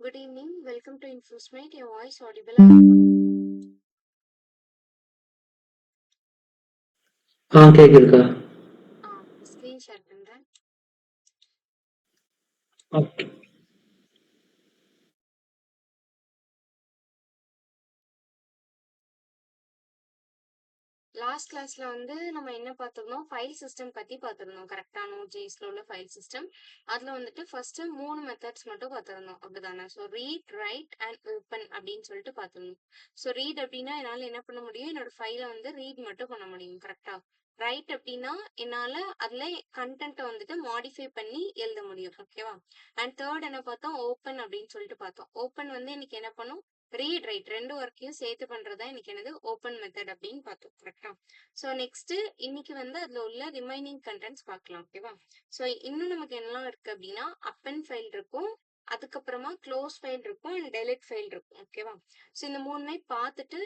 Good evening. Welcome to InfoSmate. Your voice audible. கேக்குதுக்கா. Screen share பண்றேன். Okay. Last கிளாஸ்ல வந்து நம்ம என்ன பார்த்திருந்தோம், ஃபைல் சிஸ்டம் பத்தி பார்த்திருந்தோம். கரெக்டா நோட்.js உள்ள ஃபைல் சிஸ்டம். அதுல வந்துட்டு ஃபர்ஸ்ட் 3 மெத்தட்ஸ் மட்டும் பார்த்திருந்தோம். அப்படிதானே? So read, right and open அப்படின்னு சொல்லிட்டு பார்த்திருந்தோம். ஸோ ரீட் அப்படின்னா என்னால என்ன பண்ண முடியும், என்னோட ஃபைலை வந்து ரீட் மட்டும் பண்ண முடியும். கரெக்டா? ரைட் அப்படின்னா என்னால அதுல கண்டென்ட்டை வந்துட்டு மாடிஃபை பண்ணி எழுத முடியும். ஓகேவா? அண்ட் தேர்ட் என்ன பார்த்தோம், ஓப்பன் அப்படின்னு சொல்லிட்டு பார்த்தோம். ஓப்பன் வந்து இன்னைக்கு என்ன பண்ணும், ரீட் ரைட் ரெண்டு ஒர்க்கையும் சேர்த்து பண்றதா இன்னைக்கு என்னது ஓப்பன் மெத்தட் அப்படின்னு பார்த்தோம். கரெக்டா? ஸோ நெக்ஸ்ட் இன்னைக்கு வந்து அதுல உள்ள ரிமைனிங் கண்டென்ட்ஸ் பார்க்கலாம். ஓகேவா? ஸோ இன்னும் நமக்கு என்னெல்லாம் இருக்கு அப்படின்னா, அப்பன் ஃபைல் இருக்கும், அதுக்கப்புறமா க்ளோஸ் ஃபைல் இருக்கும் அண்ட் டெலிட் ஃபைல் இருக்கும். ஓகேவா? ஸோ இந்த மூணுமே பார்த்துட்டு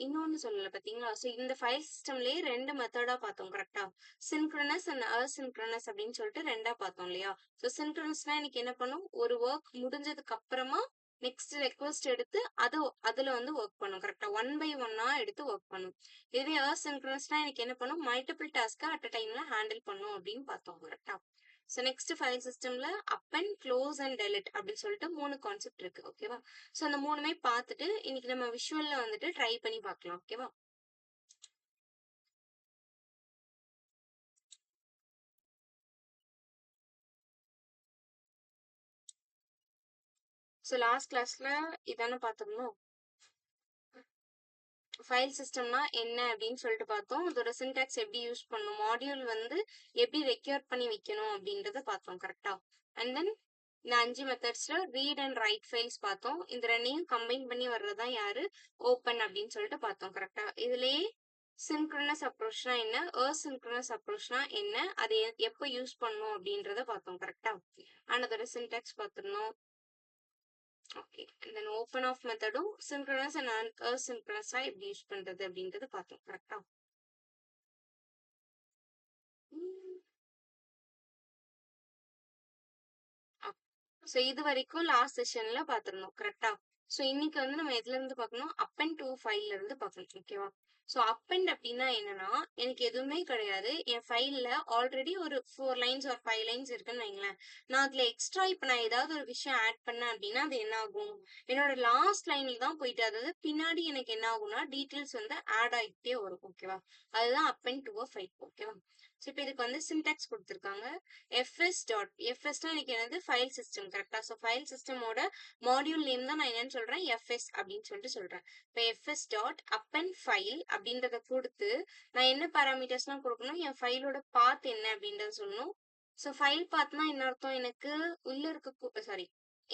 இன்னொன்னு சொல்லல பாத்தீங்களா? ஸோ இந்த ஃபைல் சிஸ்டம்லயே ரெண்டு மெத்தடா பார்த்தோம். கரெக்டா? சின்க்ரனஸ் அண்ட் அசின்க்ரனஸ் அப்படின்னு சொல்லிட்டு ரெண்டா பார்த்தோம் இல்லையா? ஸோ சின்க்ரனஸ்னா எனக்கு என்ன பண்ணும், ஒரு ஒர்க் முடிஞ்சதுக்கு அப்புறமா நெக்ஸ்ட் ரெக்வஸ்ட் எடுத்து அதுல வந்து ஒர்க் பண்ணும். கரெக்டா? ஒன் பை ஒன்னா எடுத்து ஒர்க் பண்ணும். இதுவே அசின்க்ரனஸ்னா எனக்கு என்ன பண்ணும், மல்டிபிள் டாஸ்கா அட் அ டைம்ல ஹேண்டில் பண்ணும் அப்படின்னு பார்த்தோம். கரெக்டா? ஸோ நெக்ஸ்ட் ஃபைல் சிஸ்டம்ல அப்பன், க்ளோஸ் அண்ட் டெலிட் அப்படின்னு சொல்லிட்டு 3 கான்செப்ட் இருக்கு. ஓகேவா? ஸோ அந்த மூணுமே பார்த்துட்டு இன்னைக்கு நம்ம விஷுவல்ல வந்துட்டு ட்ரை பண்ணி பார்க்கலாம். ஓகேவா? ஸோ லாஸ்ட் கிளாஸ்ல இதானே பார்த்துருந்தோம், ஃபைல் சிஸ்டம்னா என்ன அப்படின்னு சொல்லிட்டு பார்த்தோம். அதோட சின்டாக்ஸ் எப்படி யூஸ் பண்ணணும், மாடியூல் வந்து எப்படி ரெக்யூர் பண்ணி வைக்கணும் அப்படின்றத பார்த்தோம். கரெக்டா? அண்ட் தென் இந்த 5 மெத்தட்ஸ்ல ரீட் அண்ட் ரைட் ஃபைல்ஸ் பார்த்தோம். இந்த ரெண்டையும் கம்பைன் பண்ணி வர்றதுதான் யாரு, ஓப்பன் அப்படின்னு சொல்லிட்டு பார்த்தோம். கரெக்டா? இதுலயே சின்க்ரனஸ் அப்ரோச்னா என்ன, அசின்க்ரனஸ் அப்ரோச்னா என்ன, அதை எப்போ யூஸ் பண்ணணும் அப்படின்றத பார்த்தோம். கரெக்டா? அண்ட் அதோட சின்டாக்ஸ் பார்த்துருந்தோம். Okay. And then open of மெத்தடும் சின்க்ரனஸ் அண்ட் அசின்க்ரனஸா எப்படி யூஸ் பண்றது அப்படின்றது பார்த்தோம். கரெக்டா? ஸோ இது வரைக்கும் லாஸ்ட் செஷன்ல பார்த்திருந்தோம். கரெக்டா? ஸோ இன்னைக்கு வந்து நம்ம எதுல இருந்து பார்க்கணும், அப்பன் டூ ஃபைல்ல இருந்து பார்க்கணும். ஓகேவா? ஸோ அப்பன் அப்படின்னா என்னன்னா, எனக்கு எதுவுமே கிடையாது, என் ஃபைல்ல ஆல்ரெடி ஒரு 4 லைன்ஸ் ஒரு 5 லைன்ஸ் இருக்குன்னு வைங்களேன். நான் அதுல எக்ஸ்ட்ரா இப்ப நான் ஏதாவது ஒரு விஷயம் ஆட் பண்ணேன் அப்படின்னா அது என்ன ஆகும், என்னோட லாஸ்ட் லைன்ல தான் போயிட்டு, அதாவது பின்னாடி எனக்கு என்ன ஆகும்னா டீட்டெயில்ஸ் வந்து ஆட் ஆகிட்டே வரும். ஓகேவா? அதுதான் அப்பன் டு அ ஃபைல். ஓகேவா? ஸோ இப்போ இதுக்கு வந்து சின்டாக்ஸ் கொடுத்துருக்காங்க. fs.fsனா எனக்கு என்னது, ஃபைல் சிஸ்டம். கரெக்டா? ஸோ ஃபைல் சிஸ்டமோட மாடியூல் நேம் தான் நான் என்னன்னு சொல்றேன், fs அப்படின்னு சொல்லிட்டு சொல்றேன். இப்போ fs டாட் அப்பன் ஃபைல் அப்படின்றத கொடுத்து நான் என்ன பாராமீட்டர்ஸ்லாம் கொடுக்கணும், என் ஃபைலோட பாத் என்ன அப்படின்றத சொல்லணும். ஸோ ஃபைல் பாத்னா என்ன அர்த்தம், எனக்கு உள்ள இருக்க சாரி,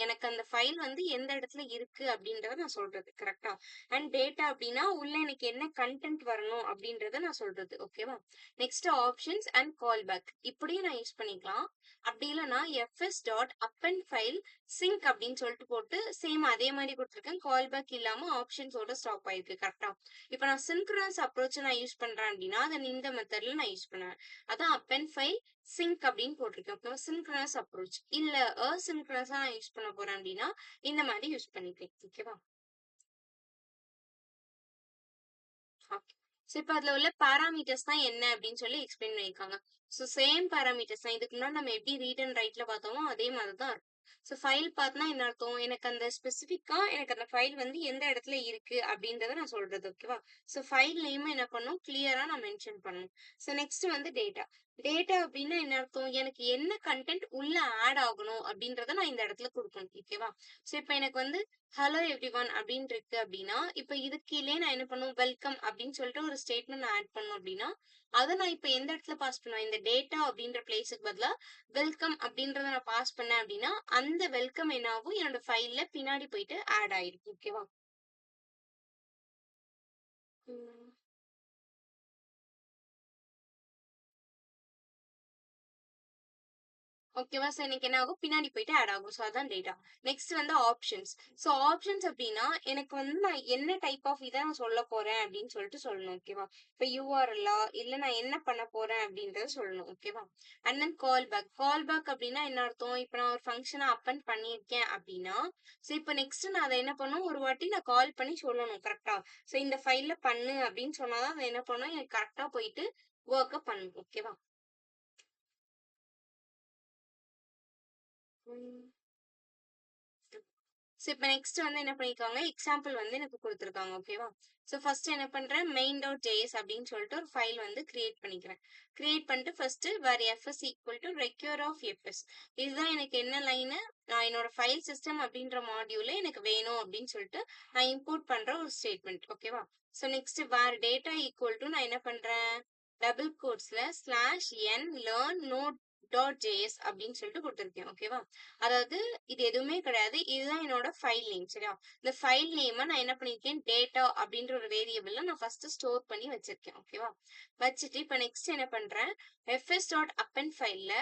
எனக்கு அந்த ஃபைல் வந்து எந்த இடத்துல இருக்கு அப்படின்றத நான் சொல்றது. கரெக்டா? அண்ட் டேட்டா அப்படின்னா உள்ள எனக்கு என்ன கண்டென்ட் வரணும் அப்படின்றத நான் சொல்றது. ஓகேவா? Next options and call back இப்படியும் நான் யூஸ் பண்ணிக்கலாம். அப்படி இல்லைன்னா fs dot append file sync அப்படின்னு சொல்லிட்டு போட்டு சேம் அதே மாதிரி கொடுத்துருக்கேன். கால் பேக் இல்லாம ஆப்ஷன்ஸோட ஸ்டாப் ஆயிருக்கு. கரெக்டா? இப்போ நான் சின்க்ரனஸ் அப்ரோச் நான் யூஸ் பண்றேன் அப்படின்னா அதை இந்த மெத்தட்ல நான் யூஸ் பண்ணுவேன். அதான் அப்பன் ஃபைல் சிங்க் அப்படின்னு போட்டிருக்கேன். ஓகேவா? Synchronous approach. இல்ல அசின்க்ரனஸா நான் யூஸ் பண்ண போறேன் அப்படின்னா இந்த மாதிரி யூஸ் பண்ணிக்கிறேன். ஓகேவா? ஓகே. ஸோ இப்போ அதுல உள்ள பாராமீட்டர்ஸ் தான் என்ன அப்படின்னு சொல்லி எக்ஸ்பிளைன் பண்ணியிருக்காங்க. ஸோ சேம் பாராமீட்டர்ஸ் தான் இதுக்கு முன்னாடி நம்ம எப்படி ரீட் அண்ட் ரைட்ல பார்த்தோமோ அதே மாதிரி தான் இருக்கும். ஸோ ஃபைல் பார்த்தா என்ன அர்த்தம், எனக்கு அந்த ஸ்பெசிஃபிக்கா எனக்கு அந்த ஃபைல் வந்து எந்த இடத்துல இருக்கு அப்படின்றத நான் சொல்றது. ஓகேவா? ஸோ ஃபைல் நேம் என்ன பண்ணும், கிளியரா நான் மென்ஷன் பண்ணணும். ஸோ நெக்ஸ்ட் வந்து டேட்டா. டேட்டா அப்படின்னா என்ன அர்த்தம், எனக்கு என்ன கண்டென்ட் உள்ள ஆட் ஆகணும் அப்படின்றத நான் இந்த இடத்துல கொடுக்கணும். ஓகேவா? ஸோ இப்போ எனக்கு வந்து ஹலோ எவ்ரிவன் அப்படின்னு இருக்கு அப்படின்னா, இப்ப இதுக்கு கீழே நான் என்ன பண்ணுவேன், வெல்கம் அப்படின்னு சொல்லிட்டு ஒரு ஸ்டேட்மெண்ட் நான் ஆட் பண்ணணும் அப்படின்னா, அதை நான் இப்ப எந்த இடத்துல பாஸ் பண்ணுவேன், இந்த டேட்டா அப்படின்ற பிளேஸுக்கு பதிலா வெல்கம் அப்படின்றத நான் பாஸ் பண்ணேன் அப்படின்னா அந்த வெல்கம் என்ன ஆகும், என்னோட ஃபைல்ல பின்னாடி போயிட்டு ஆட் ஆயிருக்கும். ஓகேவா? ஓகேவா? ஸோ எனக்கு என்ன ஆகும்? பின்னாடி போயிட்டு ஆட் ஆகும். ஸோ அதான் டேட்டா. நெக்ஸ்ட் வந்து ஆப்ஷன்ஸ். ஸோ ஆப்ஷன்ஸ் அப்டின்னா, எனக்கு வந்து நான் என்ன டைப் ஆஃப் இத நான் சொல்லப் போறேன் அப்டின்னு சொல்லிட்டு சொல்லணும். ஓகேவா? இப்ப யூஆர்எல்லா, இல்ல நான் என்ன பண்ண போறேன் அப்டின்றத சொல்லணும். ஓகேவா? And then call back. Call back அப்டின்னா என்ன அர்த்தம்? இப்ப நான் ஒரு ஃபங்ஷன அப்பெண்ட் பண்ணியிருக்கேன் அப்டின்னா, ஸோ இப்ப நெக்ஸ்ட் நான் அத என்ன பண்ணணும்? ஒரு வாட்டி நான் கால் பண்ணி சொல்லணும். கரெக்ட்டா? ஸோ இந்த ஃபைல்ல பண்ணு அப்டின்னு சொன்னா தான் அது என்ன பண்ணும்? எனக்கு கரெக்ட்டா போயிட்டு வொர்க்க பண்ணும். ஓகேவா? ம். ஸோ இப்ப நெக்ஸ்ட் வந்து என்ன பண்ணியிருக்காங்க, எக்ஸாம்பிள் வந்து எனக்கு குடுத்துருக்காங்க. ஓகேவா? ஸோ ஃபர்ஸ்ட் என்ன பண்றேன், main.js அப்படின்னு சொல்லிட்டு ஒரு ஃபைல் வந்து கிரியேட் பண்ணிக்கிறேன். கிரியேட் பண்ணிட்டு first var FS equal to require of FS. இதுதான் எனக்கு என்ன லைனு, நான் என்னோட ஃபைல் சிஸ்டம் அப்படின்ற மாடியூல எனக்கு வேணும் அப்படின்னு சொல்லிட்டு நான் இம்போர்ட் பண்ற ஒரு ஸ்டேட்மெண்ட். ஓகேவா? So next var data equal to நான் என்ன பண்றேன், டபுள் கோட்ஸ்ல slash N learn node dot JS அப்படின்னு சொல்லிட்டு கொடுத்துருக்கேன். ஓகேவா? அதாவது இது எதுவுமே கிடையாது. இதுதான் என்னோட ஃபைல் நேம். சரியா? இந்த ஃபைல் நேம நான் என்ன பண்ணியிருக்கேன், டேட்டா அப்படின்ற ஒரு வேரியபிள்ல நான் ஃபர்ஸ்ட் ஸ்டோர் பண்ணி வச்சிருக்கேன். ஓகேவா? வச்சுட்டு இப்ப நெக்ஸ்ட் என்ன பண்றேன், எஃப்எஸ் டாட் அப்பெண்ட் ஃபைல்ல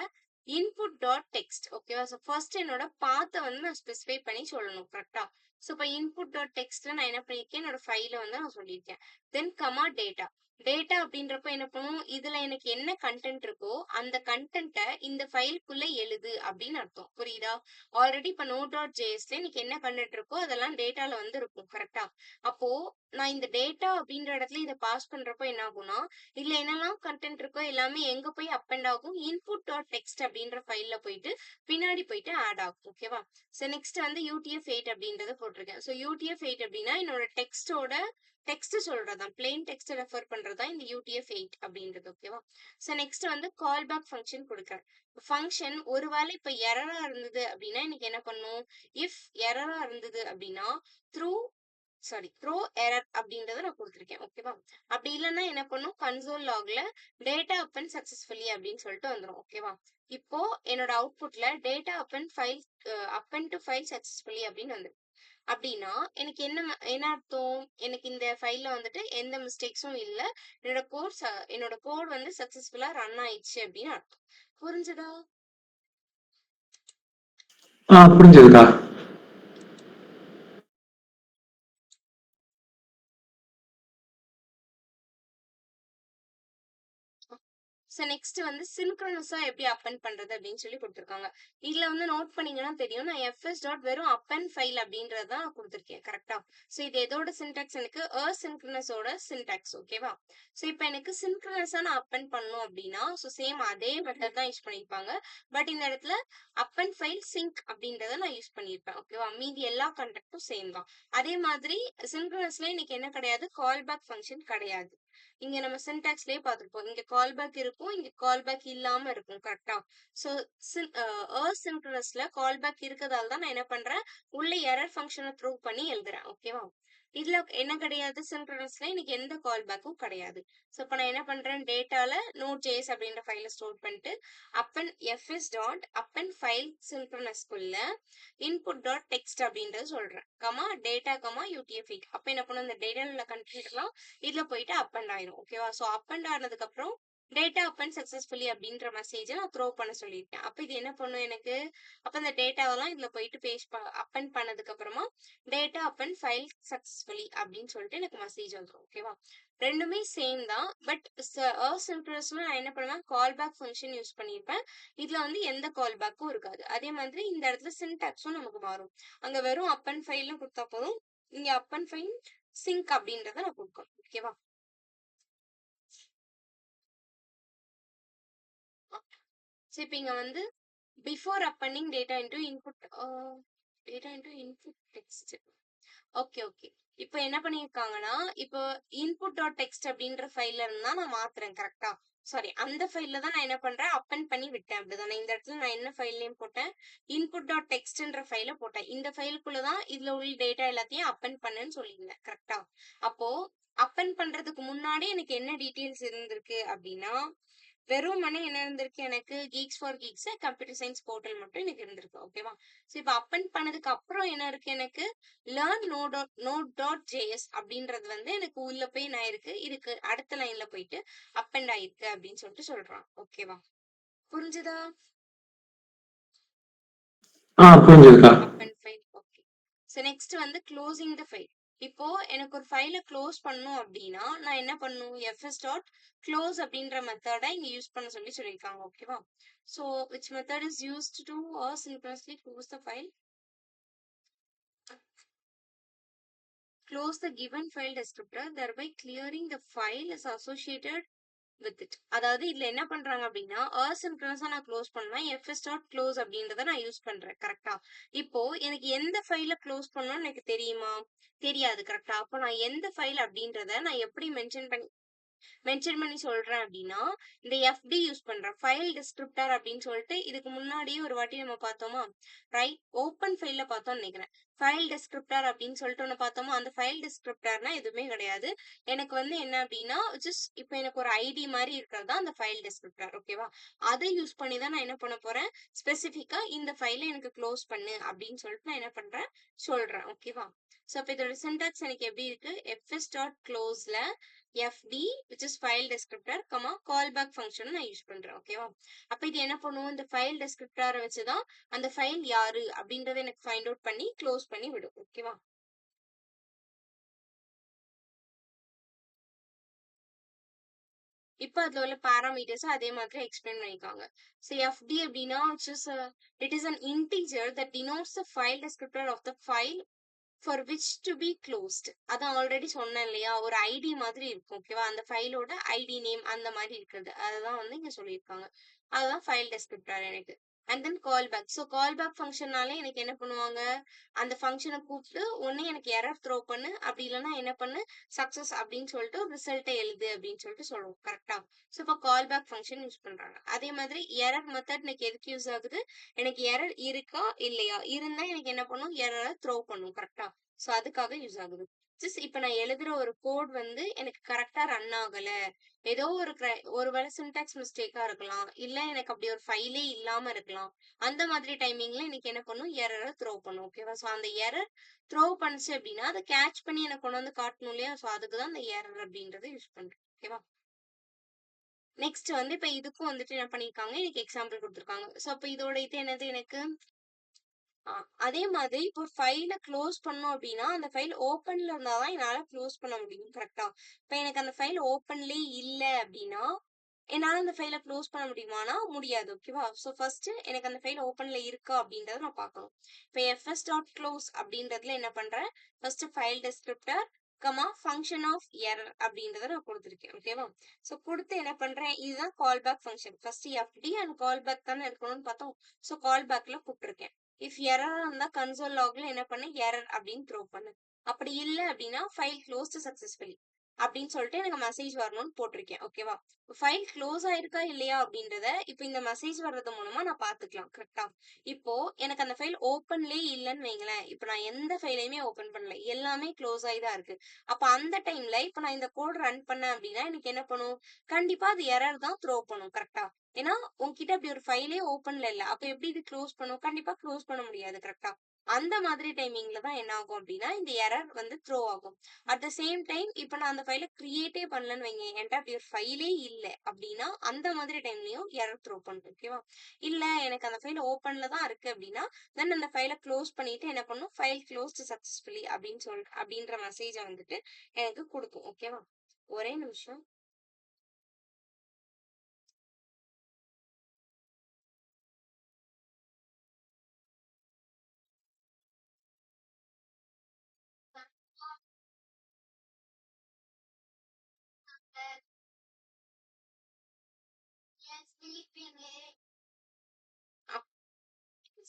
இன்புட் டாட் டெக்ஸ்ட். ஓகேவா? ஸோ ஃபர்ஸ்ட் என்னோட பாத்த வந்து நான் ஸ்பெசிஃபை பண்ணி சொல்லணும். கரெக்ட்டா? ஸோ இப்ப இன்புட் டாட் டெக்ஸ்ட்ல நான் என்ன பண்ணியிருக்கேன், என்னோட ஃபைல வந்து நான் சொல்லியிருக்கேன். தென் கமா டேட்டா. டேட்டா அப்படின்றப்ப என்ன பண்ணும், இதுல எனக்கு என்ன கன்டென்ட் இருக்கோ, அந்த கன்டென்ட்ட இந்த ஃபைல்க்குள்ள எழுது அப்படின்னு அர்த்தம். புரியுதா? ஆல்ரெடி இப்ப node.jsல எனக்கு என்ன கன்டென்ட் இருக்கோ, அதெல்லாம் டேட்டால வந்து இருக்கும். கரெக்ட்டா? அப்போ நான் இந்த டேட்டா அப்படின்ற இடத்துல இத பாஸ் பண்றப்போ என்ன ஆகும்னா, இதுல என்னெல்லாம் கன்டென்ட் இருக்கோ எல்லாமே எங்க போய் அப்பெண்ட் ஆகும், input.txt அப்படின்ற ஃபைல்ல போயிட்டு பின்னாடி போயிட்டு ஆட் ஆகும். ஓகேவா? ஸோ நெக்ஸ்ட் வந்து UTF-8 அப்படின்றத போட்டிருக்கேன். ஸோ UTF-8 அப்படின்னா என்னோட டெக்ஸ்ட்டோட டெக்ஸ்ட் சொல்றதுதான். பிளெயின் டெக்ஸ்ட் ரெஃபர் பண்றதுதான் இந்த UTF-8 அப்படின்றது. ஓகேவா? ஸோ நெக்ஸ்ட் வந்து கால் பேக் ஃபங்ஷன் குடுக்குறேன். ஃபங்ஷன் ஒருவேளை இப்ப எரரா இருந்தது அப்படின்னா, எனக்கு என்ன பண்ணும்? இஃப் எரரா இருந்தது அப்படின்னா, த்ரூ த்ரோ எரர் அப்படின்றத நான் குடுத்துருக்கேன். ஓகேவா? அப்படி இல்லன்னா என்ன பண்ணும்? கன்சோல் லாக்ல டேட்டா அப்பெண்ட் சக்சஸ்ஃபுல்லி அப்படின்னு சொல்லிட்டு வந்துரும். ஓகேவா? இப்போ என்னோட அவுட்புட்ல data append file append to file successfully அப்படின்னு வந்துரும். அப்படின்னா, எனக்கு என்ன அர்த்தம்? எனக்கு இந்த ஃபைல்ல வந்துட்டு எந்த மிஸ்டேக்ஸும் இல்ல. என்னோட கோட் வந்து சக்சஸ்ஃபுல்லா ரன் ஆயிடுச்சு அப்படின்னு அர்த்தம். புரிஞ்சுதா? புரிஞ்சதுக்கா. ஸோ நெக்ஸ்ட் வந்து சின்க்ரோனஸா எப்படி அப்பெண்ட் பண்றது அப்படின்னு சொல்லி குடுத்துருக்காங்க. இதுல வந்து நோட் பண்ணீங்கன்னா தெரியும். நான் எஃப்எஸ் டாட் வெறும் அப்பெண்ட் ஃபைல் அப்படின்றத தான் குடுத்துருக்கேன். கரெக்ட்டா? ஸோ இது எதோட சின்டாக்ஸ் எனக்கு அசின்க்ரோனஸோட சின்டாக்ஸ். ஓகேவா? ஸோ இப்ப எனக்கு சின்க்ரோனஸா நான் அப்பெண்ட் பண்ணணும் அப்படின்னா, ஸோ சேம் அதே மெத்தட் தான் யூஸ் பண்ணியிருப்பாங்க. பட் இந்த இடத்துல அப்பெண்ட் ஃபைல் சிங்க் அப்படின்றத நான் யூஸ் பண்ணியிருப்பேன். ஓகேவா? மீதி எல்லா கன்டென்ட்டும் சேம் தான். அதே மாதிரி சின்க்ரோனஸ்ல இன்னைக்கு என்ன கிடையாது, கால் பேக் ஃபங்ஷன் கிடையாது. இங்க நம்ம சின்டாக்ஸ்லயே பார்த்திருப்போம். இங்க கால் பேக் இருக்கும். இங்க கால் பேக் இல்லாம இருக்கும். கரெக்ட்டா? சோ அசின்க்ரோனஸ்ல கால் பேக் இருக்கதால தான் நான் என்ன பண்றேன், உள்ள எரர் ஃபங்ஷன த்ரோ பண்ணி எழுதுறேன். ஓகேவா? இதுல என்ன கிடையாது, சின்க்ரோனஸ்ல எனக்கு எந்த கால் பேக்கும் கிடையாது. சோ இப்ப நான் என்ன பண்றேன், டேட்டால node.js அப்படின்ற ஃபைல ஸ்டோர் பண்ணிட்டு append FS dot append file சின்க்ரோனஸ்க்குள்ள இன்புட் டாட் டெக்ஸ்ட் அப்படின்றத சொல்றேன். Data UTF-8. அப்ப என்ன பண்ணும், இந்த டேட்டால உள்ள கன்டென்ட் எல்லாம் இதுல போயிட்டு அப்பெண்ட் ஆயிரும். ஓகேவா? சோ அப்பெண்ட் ஆனதுக்கு அப்புறம் டேட்டா அப்பெண்ட் சக்சஸ்ஃபுல்லி அப்படின்ற மெசேஜ நான் த்ரோ பண்ண சொல்லியிருக்கேன். அப்ப இது என்ன பண்ணும் எனக்கு, அப்ப இந்த டேட்டாவெல்லாம் இதுல போயிட்டு அப்பெண்ட் பண்ணதுக்கு அப்புறமா டேட்டா அப்பெண்ட் ஃபைல் சக்சஸ்ஃபுல்லி அப்படின்னு சொல்லிட்டு எனக்கு மெசேஜ் வந்துரும். ஓகேவா? ரெண்டுமே சேம் தான். பட் அசின்க்ரோனஸ்ல நான் என்ன பண்ணுவேன், கால் பேக் ஃபங்ஷன் யூஸ் பண்ணியிருப்பேன். இதுல வந்து எந்த கால் பேக்கும் இருக்காது. அதே மாதிரி இந்த இடத்துல சின்டாக்ஸும் நமக்கு மாறும். அங்க வெறும் அப்பெண்ட் ஃபைல்னு குடுத்தா போதும். இங்க அப்பெண்ட் ஃபைல் சிங்க் அப்படின்றத நான் குடுக்கணும். ஓகேவா? சோ இப்ப இங்க வந்து before appending data into input text. Okay, okay. இப்ப என்ன பண்ணியிருக்காங்கன்னா, இப்போ இன்புட் டாட் டெக்ஸ்ட் அப்படின்ற ஃபைல்ல இருந்து தான் நான் மாத்துறேன். கரெக்ட்டா? சாரி, அந்த ஃபைல்ல தான் நான் என்ன பண்றேன், அப்பெண்ட் பண்ணி விட்டேன். அப்படிதானே? இந்த இடத்துல நான் என்ன ஃபைல் நேம் போட்டேன், இன்புட் டாட் டெக்ஸ்ட்ன்ற ஃபைல போட்டேன். இந்த ஃபைலுக்குள்ள தான் இதுல உள்ள டேட்டா எல்லாத்தையும் அப்பெண்ட் பண்ணுன்னு சொல்லியிருந்தேன். கரெக்ட்டா? அப்போ அப்பெண்ட் பண்றதுக்கு முன்னாடி எனக்கு என்ன டீட்டெயில்ஸ் இருந்திருக்கு அப்படின்னா, வெறுமனே என்ன இருந்திருக்கு எனக்கு, Geeks for Geeks computer science portal மட்டும் எனக்கு இருந்திருக்கு. ஓகேவா? சோ இப்ப அப்பெண்ட் பண்ணதுக்கு அப்புறம் என்ன இருக்கு எனக்கு, லேர்ன் node.js அப்படின்றது வந்து எனக்கு உள்ள போய் நான் இருக்கு. இதுக்கு அடுத்த லைன்ல போயிட்டு அப்பெண்ட் ஆயிருக்கு அப்படின்னு சொல்லிட்டு சொல்றான். ஓகேவா? புரிஞ்சுதா? புரிஞ்சதுக்கா. அப்பன் ஃபைல். ஓகே. ஸோ நெக்ஸ்ட் வந்து க்ளோசிங் த ஃபைல். இப்போ எனக்கு ஒரு ஃபைல க்ளோஸ் பண்ணணும் அப்படின்னா நான் என்ன பண்ணணும்? எஃப்எஸ் டாட் க்ளோஸ் அப்படின்ற மெத்தடை இங்க யூஸ் பண்ண சொல்லியிருக்காங்க. ஓகேவா? So which method is used to synchronously close the file? Close the given file descriptor, thereby clearing the file is associated with it. அதாவது இதுல என்ன பண்றாங்க அப்படின்னா asynchronous நான் க்ளோஸ் பண்ணலாம் fs டாட் க்ளோஸ் அப்படின்றத நான் யூஸ் பண்றேன். கரெக்டா? இப்போ எனக்கு எந்த ஃபைல க்ளோஸ் பண்ணணும்னு எனக்கு தெரியுமா? தெரியாது. கரெக்டா? அப்போ நான் எந்த ஃபைல் அப்படின்றத நான் எப்படி மென்ஷன் பண்ணி சொல்றேன் அப்படின்னா இந்த எஃப்டி யூஸ் பண்றேன். ஃபைல் டிஸ்கிரிப்டர் அப்படின்னு சொல்லிட்டு இதுக்கு முன்னாடியே ஒரு வாட்டி நம்ம பார்த்தோமா? ரைட், ஓப்பன் ஃபைல்ல பார்த்தோம்னு நினைக்கிறேன். ஃபைல் டிஸ்கிரிப்டர் அப்படின்னு சொல்லிட்டு ஒன்று பார்த்தோமா? அந்த ஃபைல் டிஸ்கிரிப்டர்னா எதுவுமே கிடையாது. எனக்கு வந்து என்ன அப்படின்னா ஜஸ்ட் இப்போ எனக்கு ஒரு ஐடி மாதிரி இருக்கிறது தான் அந்த ஃபைல் டிஸ்கிரிப்டர். ஓகேவா? அதை யூஸ் பண்ணி தான் நான் என்ன பண்ண போறேன்? ஸ்பெசிஃபிக்கா இந்த ஃபைலை எனக்கு க்ளோஸ் பண்ணு அப்படின்னு சொல்லிட்டு நான் என்ன பண்றேன்? சொல்றேன். ஓகேவா? ஸோ இப்போ இதோட சின்டாக்ஸ் எனக்கு எப்படி இருக்கு? fs டாட் க்ளோஸ்ல fd which is file descriptor, callback function நான் யூஸ் பண்றேன். ஓகேவா? அப்ப இது என்ன பண்ணும்? இந்த ஃபைல் டெஸ்கிரிப்டரை வச்சுதான் அந்த ஃபைல் யாரு அப்படின்றத எனக்கு ஃபைண்ட் அவுட் பண்ணி க்ளோஸ் பண்ணி விடும். ஓகேவா? இப்ப அதுல உள்ள பாராமீட்டர்ஸ் அதே மாதிரி எக்ஸ்பிளைன் பண்ணிருக்காங்க. So fd அப்படின்னா it is an integer that denotes the file descriptor of the file for which to be closed. அதான் ஆல்ரெடி சொன்னேன் இல்லையா? ஒரு ஐடி மாதிரி இருக்கும். ஓகேவா? அந்த ஃபைலோட ஐடி நேம் அந்த மாதிரி இருக்குது. அதுதான் வந்து இங்க சொல்லியிருக்காங்க. அதுதான் ஃபைல் டெஸ்கிரிப்டர் எனக்கு. And then call back. So callback ஃபங்க்ஷனாலே எனக்கு என்ன பண்ணுவாங்க? அந்த ஃபங்க்ஷனை கூப்பிட்டு ஒன்னு எனக்கு எரர் த்ரோ பண்ணு, அப்படி இல்லைன்னா என்ன பண்ணு? சக்சஸ் அப்படின்னு சொல்லிட்டு ஒரு ரிசல்ட்டை எழுது அப்படின்னு சொல்லிட்டு சொல்லுவோம். கரெக்டா? ஸோ இப்போ கால் பேக் ஃபங்க்ஷன் யூஸ் பண்றாங்க. அதே மாதிரி எரர் மெத்தட் எனக்கு எதுக்கு யூஸ் ஆகுது? எனக்கு எரர் இருக்கா இல்லையா? இருந்தா எனக்கு என்ன பண்ணும்? எரரை த்ரோ பண்ணும். கரெக்டா? ஸோ அதுக்காக யூஸ் ஆகுது. ஜஸ்ட் இப்ப நான் எழுதுற ஒரு கோட் வந்து எனக்கு கரெக்டா ரன் ஆகல. ஏதோ ஒருவேளை சின்டாக்ஸ் மிஸ்டேக்கா இருக்கலாம். இல்ல எனக்கு அப்படி ஒரு ஃபைலே இல்லாம இருக்கலாம். அந்த மாதிரி டைமிங்ல எனக்கு என்ன பண்ணும்? எரரை த்ரோ பண்ணும். ஓகேவா? ஸோ அந்த எரர் த்ரோ பண்ணுச்சு அப்படின்னா அதை கேட்ச் பண்ணி எனக்கு கொண்டு வந்து காட்டணும் இல்லையா? ஸோ அதுக்கு தான் அந்த எரர் அப்படின்றத யூஸ் பண்றேன். ஓகேவா? நெக்ஸ்ட் வந்து இப்ப இதுக்கும் வந்துட்டு என்ன பண்ணிருக்காங்க? எனக்கு எக்ஸாம்பிள் கொடுத்துருக்காங்க. ஸோ அப்ப இதோட இது என்னது எனக்கு? அதே மாதிரி இப்போ ஃபைல க்ளோஸ் பண்ணோம் அப்படின்னா அந்த ஃபைல் ஓப்பன்ல இருந்தா தான் என்னால க்ளோஸ் பண்ண முடியும். கரெக்டா? இப்போ எனக்கு அந்த ஃபைல் ஓப்பன்லயே இல்ல அப்படின்னா என்னால அந்த ஃபைல க்ளோஸ் பண்ண முடியுமானா முடியாது. ஓகேவா? ஸோ ஃபர்ஸ்ட் எனக்கு அந்த ஃபைல் ஓப்பன்ல இருக்கா அப்படின்றத நான் பார்க்கணும். இப்போ எஃப்எஸ் டாட் க்ளோஸ் அப்படின்றதுல என்ன பண்றேன்? First file descriptor function of error அப்படின்றத நான் கொடுத்துருக்கேன். ஓகேவா? ஸோ கொடுத்து என்ன பண்றேன்? இதுதான் call back function. First FD and call back தானே இருக்கணும்னு பார்த்தோம். ஸோ கால் பேக்ல கூப்பிட்டுருக்கேன். இஃப் எரர் இருந்தா கன்சோல் லாக்ல என்ன பண்ணு? எரர் அப்படின்னு த்ரோ பண்ணு. அப்படி இல்ல அப்படின்னா ஃபைல் க்ளோஸ்டு சக்சஸ்ஃபுல்லி அப்படின்னு சொல்லிட்டு எனக்கு மெசேஜ் வரணும்னு போட்டிருக்கேன். ஓகேவா? ஃபைல் க்ளோஸ் ஆயிருக்கா இல்லையா அப்படின்றத இப்போ இந்த மெசேஜ் வர்றது மூலமா நான் பாத்துக்கலாம். கரெக்டா? இப்போ எனக்கு அந்த ஃபைல் ஓப்பன்லயே இல்லைன்னு வைங்களேன். இப்போ நான் எந்த ஃபைலையுமே ஓபன் பண்ணல, எல்லாமே க்ளோஸ் ஆகி தான் இருக்கு. அப்ப அந்த டைம்ல இப்போ நான் இந்த கோட் ரன் பண்ணேன் அப்படின்னா எனக்கு என்ன பண்ணும்? கண்டிப்பா அது எரர் தான் த்ரோ பண்ணும். கரெக்டா? ஏன்னா உன்கிட்ட அப்படி ஒரு ஃபைலே ஓப்பன்ல இல்ல. அப்ப எப்படி இது க்ளோஸ் பண்ணும்? கண்டிப்பா க்ளோஸ் பண்ண முடியாது. கரெக்டா? அந்த மாதிரி டைமிங்ல தான் என்ன ஆகும் அப்படின்னா இந்த எரர் வந்து த்ரோ ஆகும். அட் த சேம் டைம் இப்ப நான் அந்த ஃபைலை கிரியேட்டே பண்ணலன்னு வைங்க, என்கிட்ட அப்படி ஒரு ஃபைலே இல்ல அப்படின்னா அந்த மாதிரி டைம்லயும் எரர் த்ரோ பண்ணும். ஓகேவா? இல்ல எனக்கு அந்த ஃபைல் ஓப்பன்ல தான் இருக்கு அப்படின்னா தென் அந்த ஃபைலை க்ளோஸ் பண்ணிட்டு என்ன பண்ணும்? ஃபைல் க்ளோஸ்டு சக்சஸ்ஃபுல்லி அப்படின்ற மெசேஜை வந்துட்டு எனக்கு கொடுக்கும். ஓகேவா? ஒரே நிமிஷம்.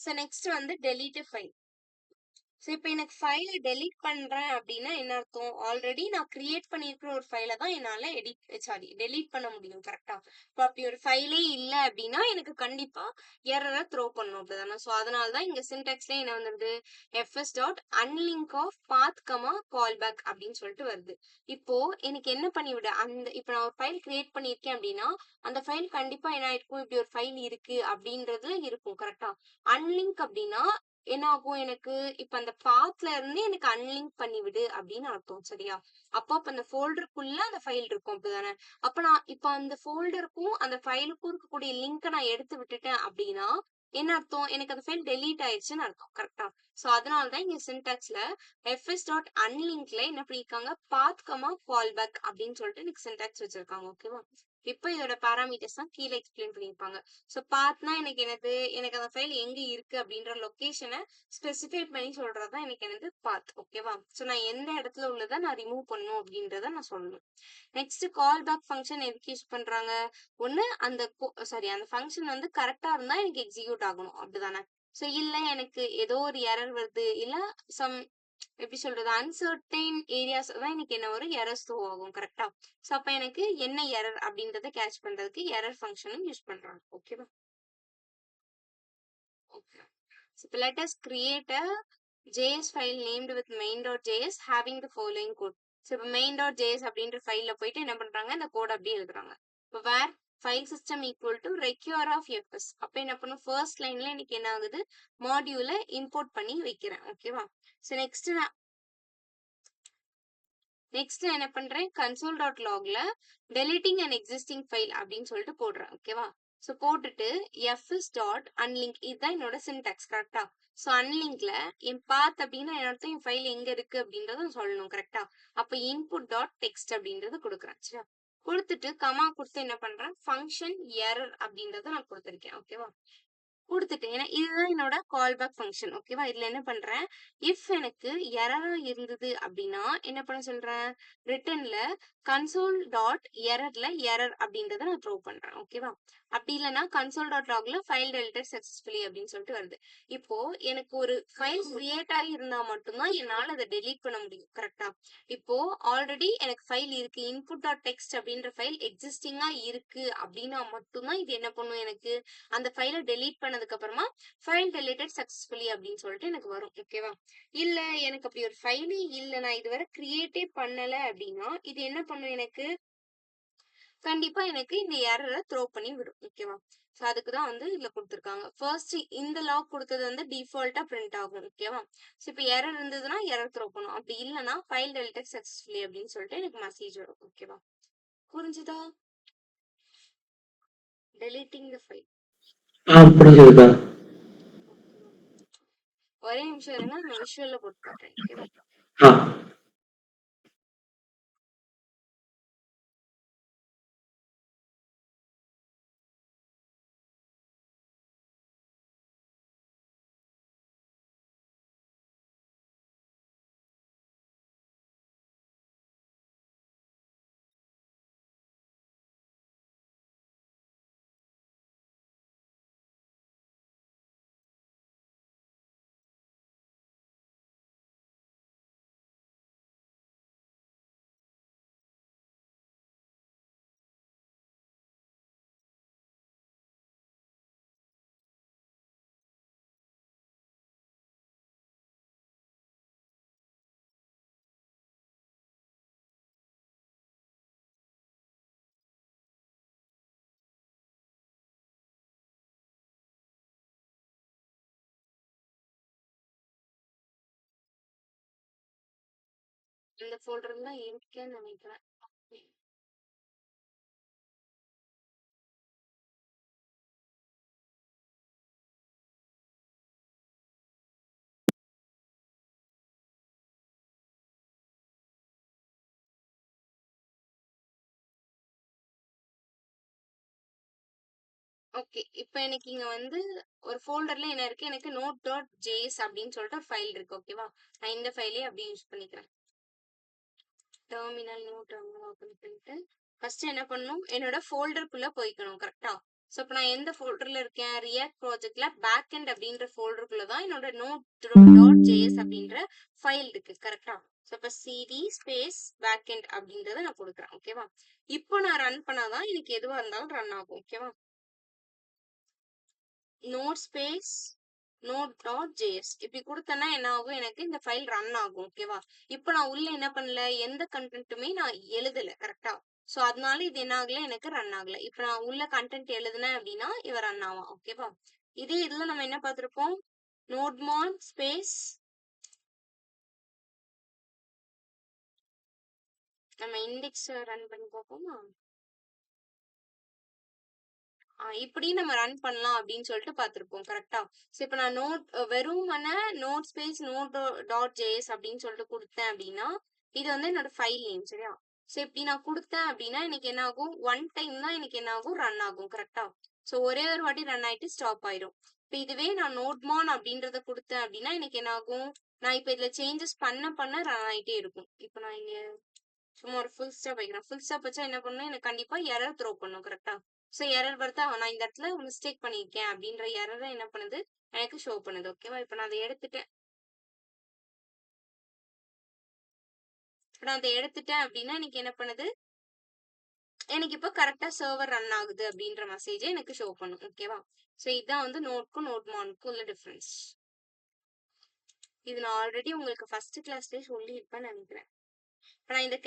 ஸோ நெக்ஸ்ட் வந்து டெலீட் ஃபைல். ஸோ இப்போ எனக்கு ஃபைலை டெலீட் பண்றேன் அப்படின்னா என்ன அர்த்தம்? ஆல்ரெடி நான் கிரியேட் பண்ணியிருக்கிற ஒரு ஃபைலை தான் என்னால டெலீட் பண்ண முடியும். கரெக்டா? இப்போ அப்படி ஒரு ஃபைலே இல்லை அப்படின்னா எனக்கு கண்டிப்பா எரரை த்ரோ பண்ணும். அப்படிதானே? ஸோ அதனால தான் இங்க சின்டாக்ஸ்ல என்ன வந்துருது? FS dot unlink of path call back அப்படின்னு சொல்லிட்டு வருது. இப்போ எனக்கு என்ன பண்ணிவிடு? இப்போ நான் ஒரு ஃபைல் கிரியேட் பண்ணியிருக்கேன் அப்படின்னா அந்த ஃபைல் கண்டிப்பா என்ன ஆயிருக்கும்? இப்படி ஒரு ஃபைல் இருக்கு அப்படின்றதுல இருக்கும். கரெக்டா? அன்லிங்க் அப்படின்னா என்ன ஆகும்? எனக்கு இப்ப அந்த பாத்ல இருந்து எனக்கு அன்லிங்க் பண்ணிவிடு அப்படின்னு அர்த்தம். சரியா? அப்போ அந்த ஃபோல்டருக்குள்ள அந்த ஃபைல் இருக்கும். அப்படிதானே? அப்ப நான் இப்ப அந்த ஃபோல்டருக்கும் அந்த ஃபைலுக்கும் இருக்கக்கூடிய லிங்கை நான் எடுத்து விட்டுட்டேன் அப்படின்னா என்ன அர்த்தம்? எனக்கு அந்த ஃபைல் டெலீட் ஆயிடுச்சுன்னு அர்த்தம். கரெக்ட்டா? சோ அதனால தான் இங்க சின்டாக்ஸ்ல fs.unlinkல என்ன பண்ணியிருக்காங்க? பாத், கால்பேக் அப்படின்னு சொல்லிட்டு எனக்கு சின்டாக்ஸ் வச்சிருக்காங்க. ஓகேவா? இப்போ இதோட பாராமீட்டர்ஸ் தான் கீழ எக்ஸ்பிளைன் பண்ணியிருப்பாங்க. சோ பாத்னா எனக்கு என்னது? எனக்கு அந்த ஃபைல் எங்க இருக்கு அப்படின்ற லொகேஷன ஸ்பெசிஃபை பண்ணி சொல்றது தான் எனக்கு என்னது? பாத். ஓகேவா? சோ நான் எந்த இடத்துல உள்ளத நான் ரிமூவ் பண்ணணும் அப்படின்றத நான் சொல்லணும். நெக்ஸ்ட் கால்பேக் ஃபங்ஷன் எதுக்கு யூஸ் பண்றாங்க? ஒண்ணு அந்த அந்த ஃபங்ஷன் வந்து கரெக்ட்டா இருந்தா எனக்கு எக்ஸிக்யூட் ஆகணும். அப்படிதானே? சோ இல்ல எனக்கு ஏதோ ஒரு எரர் வருது. இல்ல சம் எப்படி சொல்றது? அன்சர்டைன் ஏரியாஸ் தான் எனக்கு என்ன வரும்? எரர் த்ரோ ஆகும். கரெக்ட்டா? சோ அப்ப எனக்கு என்ன எரர் அப்படின்றத கேட்ச் பண்றதுக்கு எரர் ஃபங்ஷனும் யூஸ் பண்றாங்க. ஓகேவா? Okay. So let us create a JS file named with main.js having the following code. So இப்போ main.js அப்படின்ற ஃபைல்ல போயிட்டு என்ன பண்றாங்க? இந்த கோட் அப்படியே எழுதுறாங்க. இப்போ where file system equal to require of fs. அப்ப என்ன பண்ணும்? ஃபர்ஸ்ட் லைன்ல எனக்கு என்ன ஆகுது? மாடியூல இம்போர்ட் பண்ணி வைக்கிறேன். ஓகேவா? ஸோ நெக்ஸ்ட் நான் என்ன பண்றேன்? console.logல deleting an existing file அப்படின்னு சொல்லிட்டு போடுறேன். ஓகேவா? சோ போட்டுட்டு fs டாட் unlink இதுதான் என்னோட சின்டாக்ஸ். கரெக்டா? சோ unlinkல என் பாத் அப்படின்னா என்னோட என் ஃபைல் எங்க இருக்கு அப்படின்றத சொல்லணும். கரெக்டா? அப்ப input டாட் text அப்படின்றத கொடுக்குறேன். சரியா? கொடுத்துட்டு கமா கொடுத்து என்ன பண்றேன்? ஃபங்க்ஷன் எரர் அப்படின்றத நான் கொடுத்திருக்கேன். ஓகேவா? குடுத்துட்டேன். ஏன்னா இதுதான் என்னோட கால்பேக் ஃபங்ஷன். ஓகேவா? இதுல என்ன பண்றேன்? இஃப் எனக்கு எரரா இருந்தது அப்படின்னா என்ன பண்ண சொல்றேன்? ரிட்டர்ன்ல கன்சோல் டாட் எரர்ல எரர் அப்படின்றத நான் த்ரோ பண்றேன். ஓகேவா? அப்படி இல்லைன்னா கன்சோல் டாட் லாக்ல ஃபைல் டெலிட்டட் சக்சஸ்ஃபுல்லி அப்படின்னு சொல்லிட்டு வருது. இப்போ எனக்கு ஒரு ஃபைல் கிரியேட் ஆகி இருந்தா மட்டும்தான் என்னால அதை டெலீட் பண்ண முடியும். கரெக்டா? இப்போ ஆல்ரெடி எனக்கு ஃபைல் இருக்கு. இன்புட் டாட் டெக்ஸ்ட் அப்படின்ற ஃபைல் எக்ஸிஸ்டிங்கா இருக்கு அப்படின்னா மட்டும்தான் இது என்ன பண்ணும் எனக்கு? அந்த ஃபைலை டெலீட் பண்ணதுக்கு அப்புறமா ஃபைல் டெலிட்டட் சக்சஸ்ஃபுல்லி அப்படின்னு சொல்லிட்டு எனக்கு வரும். ஓகேவா? இல்ல எனக்கு அப்படி ஒரு ஃபைலே இல்ல, நான் இதுவரை கிரியேட்டே பண்ணல அப்படின்னா இது என்ன பண்ணும் எனக்கு? கண்டிப்பா எனக்கு இந்த எரரை த்ரோ பண்ணி விடும். ஓகேவா? சோ அதுக்கு தான் வந்து இதுல கொடுத்துருக்காங்க. ஃபர்ஸ்ட் இந்த லாக் கொடுத்தது வந்து டிஃபால்ட்டா பிரிண்ட் ஆகும். ஓகேவா? சோ இப்போ எரர் இருந்ததுன்னா எரர் த்ரோ பண்ணும். அப்படி இல்லைன்னா ஃபைல் டெலிட்டட் சக்சஸ்ஃபுல்லி அப்படின்னு சொல்லிட்டு எனக்கு மெசேஜ் வரும். ஓகேவா? புரிஞ்சுதா? Deleting the file. புரிஞ்சதுக்கா. ஒரே நிமிஷம் இருங்க, நான் விஷுவல்ல போட்டு காட்டுறேன். ஓகேவா? ஆ இந்த ஃபோல்டர்ல தான் இருக்கேன்னு நினைக்கிறேன். ஓகே. இப்ப எனக்கு இங்க வந்து ஒரு ஃபோல்டர்ல என்ன இருக்கு? எனக்கு node.js அப்படின்னு சொல்லிட்டு ஒரு ஃபைல் இருக்கு. ஓகேவா? நான் இந்த ஃபைலே அப்படியே யூஸ் பண்ணிக்கிறேன். டெர்மினல் ஓபன் பண்ணிட்டு ஃபர்ஸ்ட் என்ன பண்ணணும்? என்னோட ஃபோல்டருக்குள்ள போய்க்கணும். கரெக்ட்டா? சோ இப்ப நான் எந்த ஃபோல்டர்ல இருக்கேன்? ரியாக்ட் ப்ராஜெக்ட்ல பேக்எண்ட் அப்படின்ற ஃபோல்டருக்குள்ள தான் என்னோட node.js அப்படின்ற ஃபைல் இருக்கு. கரெக்ட்டா? சோ இப்ப cd ஸ்பேஸ் பேக்எண்ட் அப்படின்றத நான் கொடுக்குறேன். ஓகேவா? இப்போ நான் ரன் பண்ணாதான் எனக்கு எதுவா இருந்தாலும் ரன் ஆகும். ஓகேவா? நோட் ஸ்பேஸ் node.js இப்படி கொடுத்தேன்னா என்ன ஆகும்? எனக்கு இந்த ஃபைல் ரன் ஆகும். ஓகேவா? இப்போ நான் உள்ள என்ன பண்ணல? எந்த கண்டென்ட்டுமே நான் எழுதல. கரெக்டா? சோ அதனால இது என்ன ஆகல? எனக்கு ரன் ஆகல. இப்போ நான் உள்ள கண்டென்ட் எழுதுனேன் அப்படின்னா இவ ரன் ஆகும். ஓகேவா? இதே இதுல நம்ம என்ன பார்த்திருப்போம்? நோட்மான் ஸ்பேஸ் நம்ம இண்டெக்ஸ் ரன் பண்ணி பார்ப்போமா? இப்படி நம்ம ரன் பண்ணலாம் அப்படின்னு சொல்லிட்டு பார்த்திருப்போம். கரெக்ட்டா? ஸோ இப்ப நான் வெறுமனே node space node dot JS அப்படின்னு சொல்லிட்டு குடுத்தேன் அப்படின்னா, இது வந்து என்னோட ஃபைல் நேம் சரியா? ஸோ இப்படி நான் குடுத்தேன் அப்படின்னா, எனக்கு என்ன ஆகும்? ஒன் டைம் தான் எனக்கு என்ன ஆகும்? ரன் ஆகும். கரெக்ட்டா? ஸோ ஒரே ஒரு வாட்டி ரன் ஆயிட்டு ஸ்டாப் ஆயிரும். இப்ப இதுவே நான் நோட்மான் அப்படின்றத குடுத்தேன் அப்படின்னா, எனக்கு என்ன ஆகும்? நான் இப்ப இதுல சேஞ்சஸ் பண்ண ரன் ஆயிட்டே இருக்கும். இப்ப நான் இங்க சும்மா ஒரு ஃபுல் ஸ்டாப் வைக்கிறேன். ஃபுல் ஸ்டாப் வச்சா என்ன பண்ணும்? எனக்கு கண்டிப்பா எரர் த்ரோ பண்ணும். கரெக்ட்டா? ஸோ எரர் வருதா? நான் இந்த இடத்துல மிஸ்டேக் பண்ணியிருக்கேன் அப்படின்ற எரர என்ன பண்ணுது? எனக்கு ஷோ பண்ணுது. ஓகேவா? இப்ப நான் அத எடுத்துட்டேன். இப்ப நான் அத எடுத்துட்டேன் அப்படின்னா, எனக்கு என்ன பண்ணுது? எனக்கு இப்ப கரெக்ட்டா சர்வர் ரன் ஆகுது அப்படின்ற மெசேஜ எனக்கு ஷோ பண்ணும். ஓகேவா? ஸோ இதான் வந்து நோட்க்கும் நோட்மான்க்கும் உள்ள டிஃபரன்ஸ். இது நான் ஆல்ரெடி உங்களுக்கு ஃபர்ஸ்ட் கிளாஸ்லயே சொல்லியிருப்பேன்னு நெனைக்கிறேன். இப்ப நான் இந்த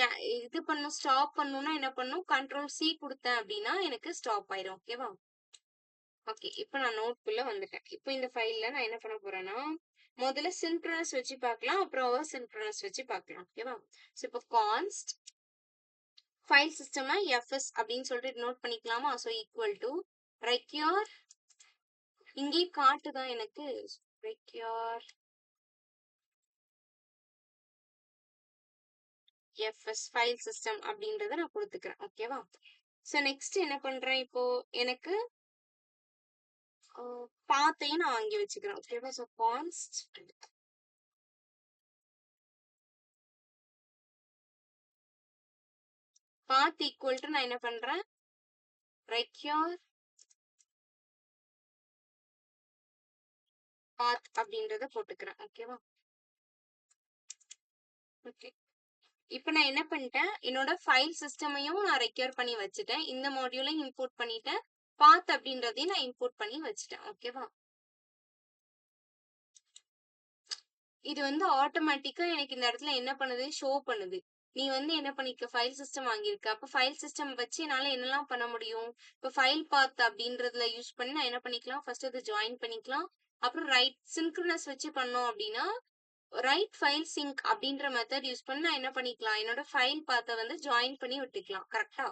இது ஸ்டாப் பண்ணணும்னா என்ன பண்ணும்? கண்ட்ரோல் சி குடுத்தேன் அப்படின்னா, எனக்கு ஸ்டாப் ஆயிரும். ஓகேவா? ஓகே. இப்ப நான் நோட்குள்ள வந்துட்டேன். இப்ப இந்த ஃபைல்ல நான் என்ன பண்ண போறேன்னா, முதல்ல சின்க்ரோனஸ் வச்சு பார்க்கலாம். அப்புறம் அசின்க்ரோனஸ் வச்சு பார்க்கலாம். ஓகேவா? ஸோ இப்போ கான்ஸ்ட் ஃபைல் சிஸ்டம் எஃப்எஸ் அப்படின்னு சொல்லிட்டு நோட் பண்ணிக்கலாமா? ஸோ ஈக்குவல் டு ரெக்யூர் இங்கே காட்டுதா எனக்கு ரெக்யூர் எஃப்எஸ் ஃபைல் சிஸ்டம் அப்படின்றத நான் கொடுத்துக்கிறேன். ஓகேவா? ஸோ நெக்ஸ்ட் என்ன பண்றேன் இப்போ எனக்கு பாத்தையும் நான் அங்கே வச்சுக்கிறேன். ஓகேவா? So const path equal to நான் என்ன பண்றேன்? ரெக்யூர் பாத் அப்படின்றத போட்டுக்கிறேன். ஓகேவா? ஓகே. இப்போ நான் என்ன பண்ணிட்டேன்? என்னோட ஃபைல் சிஸ்டமையும் நான் ரெக்யூர் பண்ணி வச்சுட்டேன். இந்த மாடியூலையும் இம்போர்ட் பண்ணிட்டேன். பாத் அப்படின்றதையும் நான் இம்போர்ட் பண்ணி வச்சுட்டேன். ஓகேவா? இது வந்து ஆட்டோமேட்டிக்கா எனக்கு இந்த இடத்துல என்ன பண்ணுது? ஷோ பண்ணுது. நீ வந்து என்ன பண்ணிக்க? ஃபைல் சிஸ்டம் வாங்கியிருக்க. அப்ப ஃபைல் சிஸ்டம் வச்சு என்னால என்னலாம் பண்ண முடியும்? இப்போ ஃபைல் பாத் அப்படின்றதுல யூஸ் பண்ணி நான் என்ன பண்ணிக்கலாம்? ஃபர்ஸ்ட் அதை ஜாயின் பண்ணிக்கலாம். அப்புறம் ரைட் சின்க்ரோனஸ் வச்சு பண்ணோம் அப்படின்னா, ரைட் ஃபைல் சிங்க் அப்படின்ற மெத்தட் யூஸ் பண்ணி நான் என்ன பண்ணிக்கலாம்? என்னோட ஃபைல் பாத்த வந்து ஜாயின் பண்ணி விட்டுக்கலாம். கரெக்ட்டா?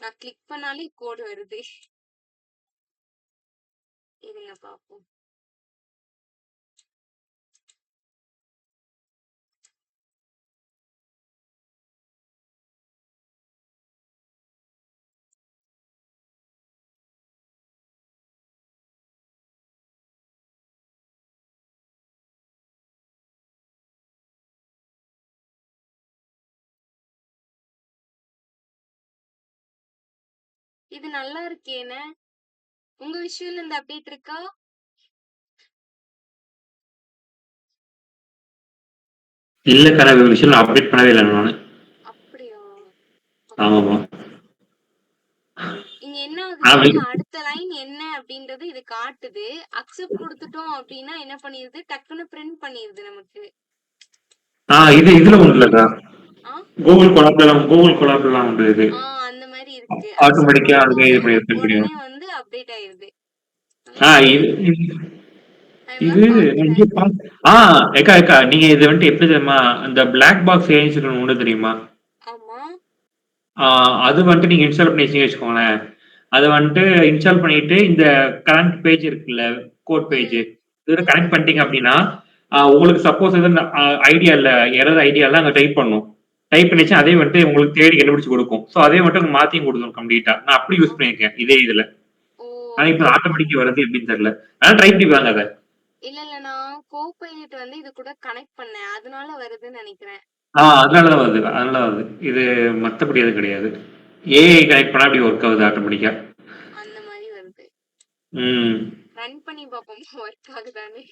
நான் கிளிக் பண்ணாலே கோடு வருது. இருங்க பாப்போம். இது நல்லா இருக்கேனே. உங்க விஷயம்ல இந்த அப்டேட் இருக்கா? இல்லக்கா, நான் விஷயம் அப்டேட் பண்ணவே இல்லை நானு. அப்படியா? ஓகே. ஆமாமா. இங்க என்ன ஆனா ஆகுது? அடுத்த லைன் என்ன அப்படின்றது இது காட்டுது. அக்செப்ட் குடுத்துட்டோம் அப்படின்னா என்ன பண்ணிருது? டக்குன்னு பிரிண்ட் பண்ணிருது நமக்கு. இதுல ஒண்ணு இல்லக்கா. ஆ? கூகுள் கொலாப்லாம் உண்டு இது. அந்த மாதிரி இருக்கு. அக்செப்ட் ஆட்டோமேட்டிக்கா அதுவே இது குடுத்தோனே பண்ணி பிரிண்ட் உடனே பண்ணிடும். வந்து அப்டேட் ஆயிருது. நல்லா இது இருக்கே. இது நான் நான் பாக்குறேன். இங்கே ஏக்கா ஏக்கா, நீங்க இது வந்துட்டு எப்படி தெரியுமா? அந்த பிளாக் பாக்ஸ் ஏஜென்சி ஒண்ணு தெரியுமா? ஆமா. அது வந்துட்டு நீங்க இன்ஸ்டால் பண்ணி வச்சுக்கோங்களேன். அது வந்துட்டு இன்ஸ்டால் பண்ணிட்டு இந்த கரண்ட் பேஜ் இருக்குல்ல, கோட் பேஜ், ம். இதோட ம். கனெக்ட் பண்ணிட்டீங்க அப்படின்னா, உங்களுக்கு சப்போஸ் எதுவும் ஐடியா இல்ல, எரர் ஐடியா இல்ல, அங்க டைப் பண்ணும். டைப் பண்ணிச்சு ம். அதே வந்துட்டு உங்களுக்கு தேடி கண்டுபிடிச்சு கொடுக்கும். ஸோ அதே மட்டும் மாத்தியும் கொடுக்கும் கம்ப்ளீட்டா. நான் அப்படி யூஸ் பண்ணியிருக்கேன் இதே இதுல. ஓ! ஆனா ஓகே, இப்ப ஓகே. ஆட்டோமேட்டிக் வருது எப்படின்னு தெரியல. ஆனா ட்ரை பண்ணி பாருங்க அத. இல்ல. நான் கோபைலட் வந்து இது கூட கனெக்ட் பண்ணேன். அதனால வருதுன்னு நெனைக்கிறேன். அதனால தான் வருது. அதனால தான் வருது. இது மத்தபடி எதுவும் கிடையாது. ஏஐ கனெக்ட் பண்ணா அப்படி ஒர்க் ஆகுது ஆட்டோமேட்டிக்கா. அந்த மாரி வருது. ம். ரன் பண்ணி பார்ப்போம் ஒர்க் ஆகுதான்னு.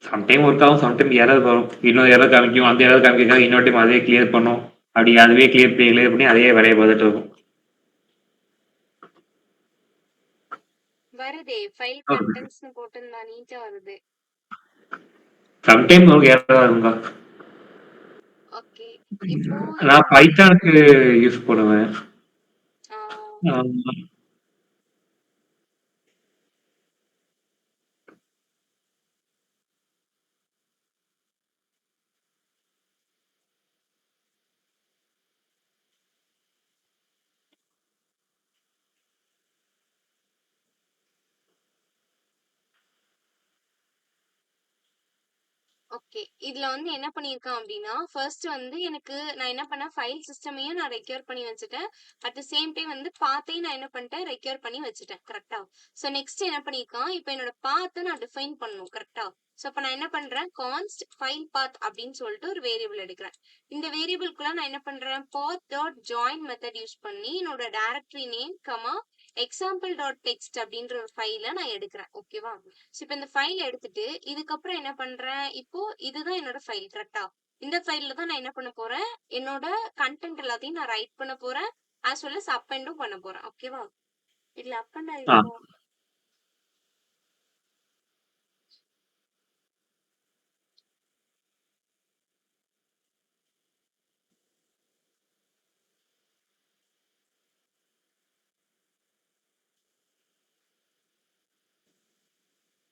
சம்டைம் ஒர்க் ஆகும், சம்டைம் எரர் வரும். இன்னொரு எரர் காமிக்கும். அந்த எரர் காமிக்கிறதுக்காக இன்னொரு டைம் அதே கிளியர் பண்ணும். அப்படி அதுவே கிளியர் பண்ணி அதே வேலைய பார்த்துட்டு இருக்கும். வருதே ஃபைல் கன்டென்ட்ஸ்னு போட்டிருந்தா நீட்டா வருது. சம்டைம் உங்களுக்கு எரர் வரும்க்கா. ஓகே. இப்போ நான் எனக்கு பைத்தானுக்கு யூஸ் பண்ணுவேன். ஆ ஆமா. ஓகே. இதுல வந்து என்ன பண்ணியிருக்கான் அப்டின்னா, ஃபர்ஸ்ட் வந்து எனக்கு நான் என்ன பண்ணேன், ஃபைல் சிஸ்டமையும் நான் ரெக்யூர் பண்ணி வச்சுட்டேன். அட் த சேம் டைம் வந்து பாத்தையும் நான் என்ன பண்ணிட்டேன், ரெக்யூர் பண்ணி வச்சுட்டேன். கரெக்ட்டா? ஸோ நெக்ஸ்ட் என்ன பண்ணியிருக்கான், இப்ப என்னோட பாத்த நான் டிஃபைன் பண்ணணும். கரெக்ட்டா? ஸோ அப்ப நான் என்ன பண்றேன், கான்ஸ்ட் ஃபைல் பாத் அப்டின்னு சொல்லிட்டு ஒரு வேரியபிள் எடுக்கிறேன். இந்த வேரியபிள்குள்ள நான் என்ன பண்றேன், path dot join method use பண்ணி என்னோட directory name, example dot text அப்டின்ற ஒரு ஃபைல நான் எடுக்கிறேன். ஓகேவா? ஸோ இப்ப இந்த ஃபைல் எடுத்துட்டு, இதுக்கப்புறம் என்ன பண்றேன், இப்போ இதுதான் என்னோட ஃபைல். கரெக்ட்டா? இந்த ஃபைல்ல தான் நான் என்ன பண்ண போறேன், என்னோட கன்டென்ட் எல்லாத்தையும் நான் ரைட் பண்ண போறேன். ஆஸ் வெல் அஸ் அப்பெண்டும் பண்ண போறேன். ஓகேவா? இதுல அப்பெண்டா ஆ. இருக்கும்.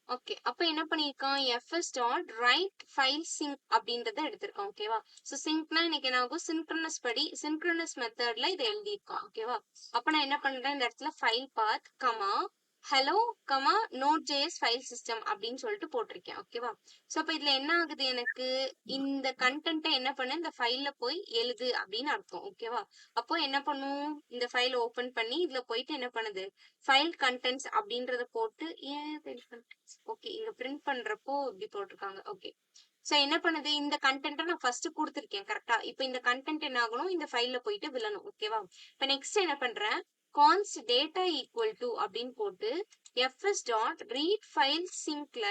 ஓகே. அப்ப என்ன பண்ணியிருக்கான், FS dot write file sync அப்படின்றத எடுத்திருக்கான். ஓகேவா? ஸோ சிங்க்னா எனக்கு என்ன ஆகும், சின்க்ரனஸ் படி சின்க்ரனஸ் மெத்தட்ல இதை எழுதியிருக்கான். ஓகேவா? அப்ப நான் என்ன பண்றேன், இந்த இடத்துல file path hello node JS file system அப்படின்னு சொல்லிட்டு போட்டிருக்கேன். ஓகேவா? ஸோ அப்ப இதுல என்ன ஆகுது, எனக்கு இந்த கண்டென்ட்டை என்ன பண்ண, இந்த ஃபைல்ல போய் எழுது அப்படின்னு அர்த்தம். ஓகேவா? அப்போ என்ன பண்ணும், இந்த ஃபைல் ஓபன் பண்ணி இதுல போயிட்டு என்ன பண்ணுது, ஃபைல் கண்டென்ட்ஸ் அப்படின்றத போட்டு, ஏன் ஃபைல் கண்டென்ட்ஸ், ஓகே இங்க பிரிண்ட் பண்றப்போ இப்படி போட்டிருக்காங்க. ஓகே. சோ என்ன பண்ணுது, இந்த கண்டென்ட்டை நான் ஃபர்ஸ்ட் கொடுத்துருக்கேன். கரெக்டா? இப்போ இந்த கண்டென்ட் என்ன ஆகணும், இந்த ஃபைல்ல போயிட்டு விழணும். ஓகேவா? இப்போ நெக்ஸ்ட் என்ன பண்றேன், கான்ஸ்ட் டேட்டா ஈக்குவல் டு அப்படின்னு போட்டு எஃப்எஸ் டாட் ரீட் ஃபைல் சிங்க்ல,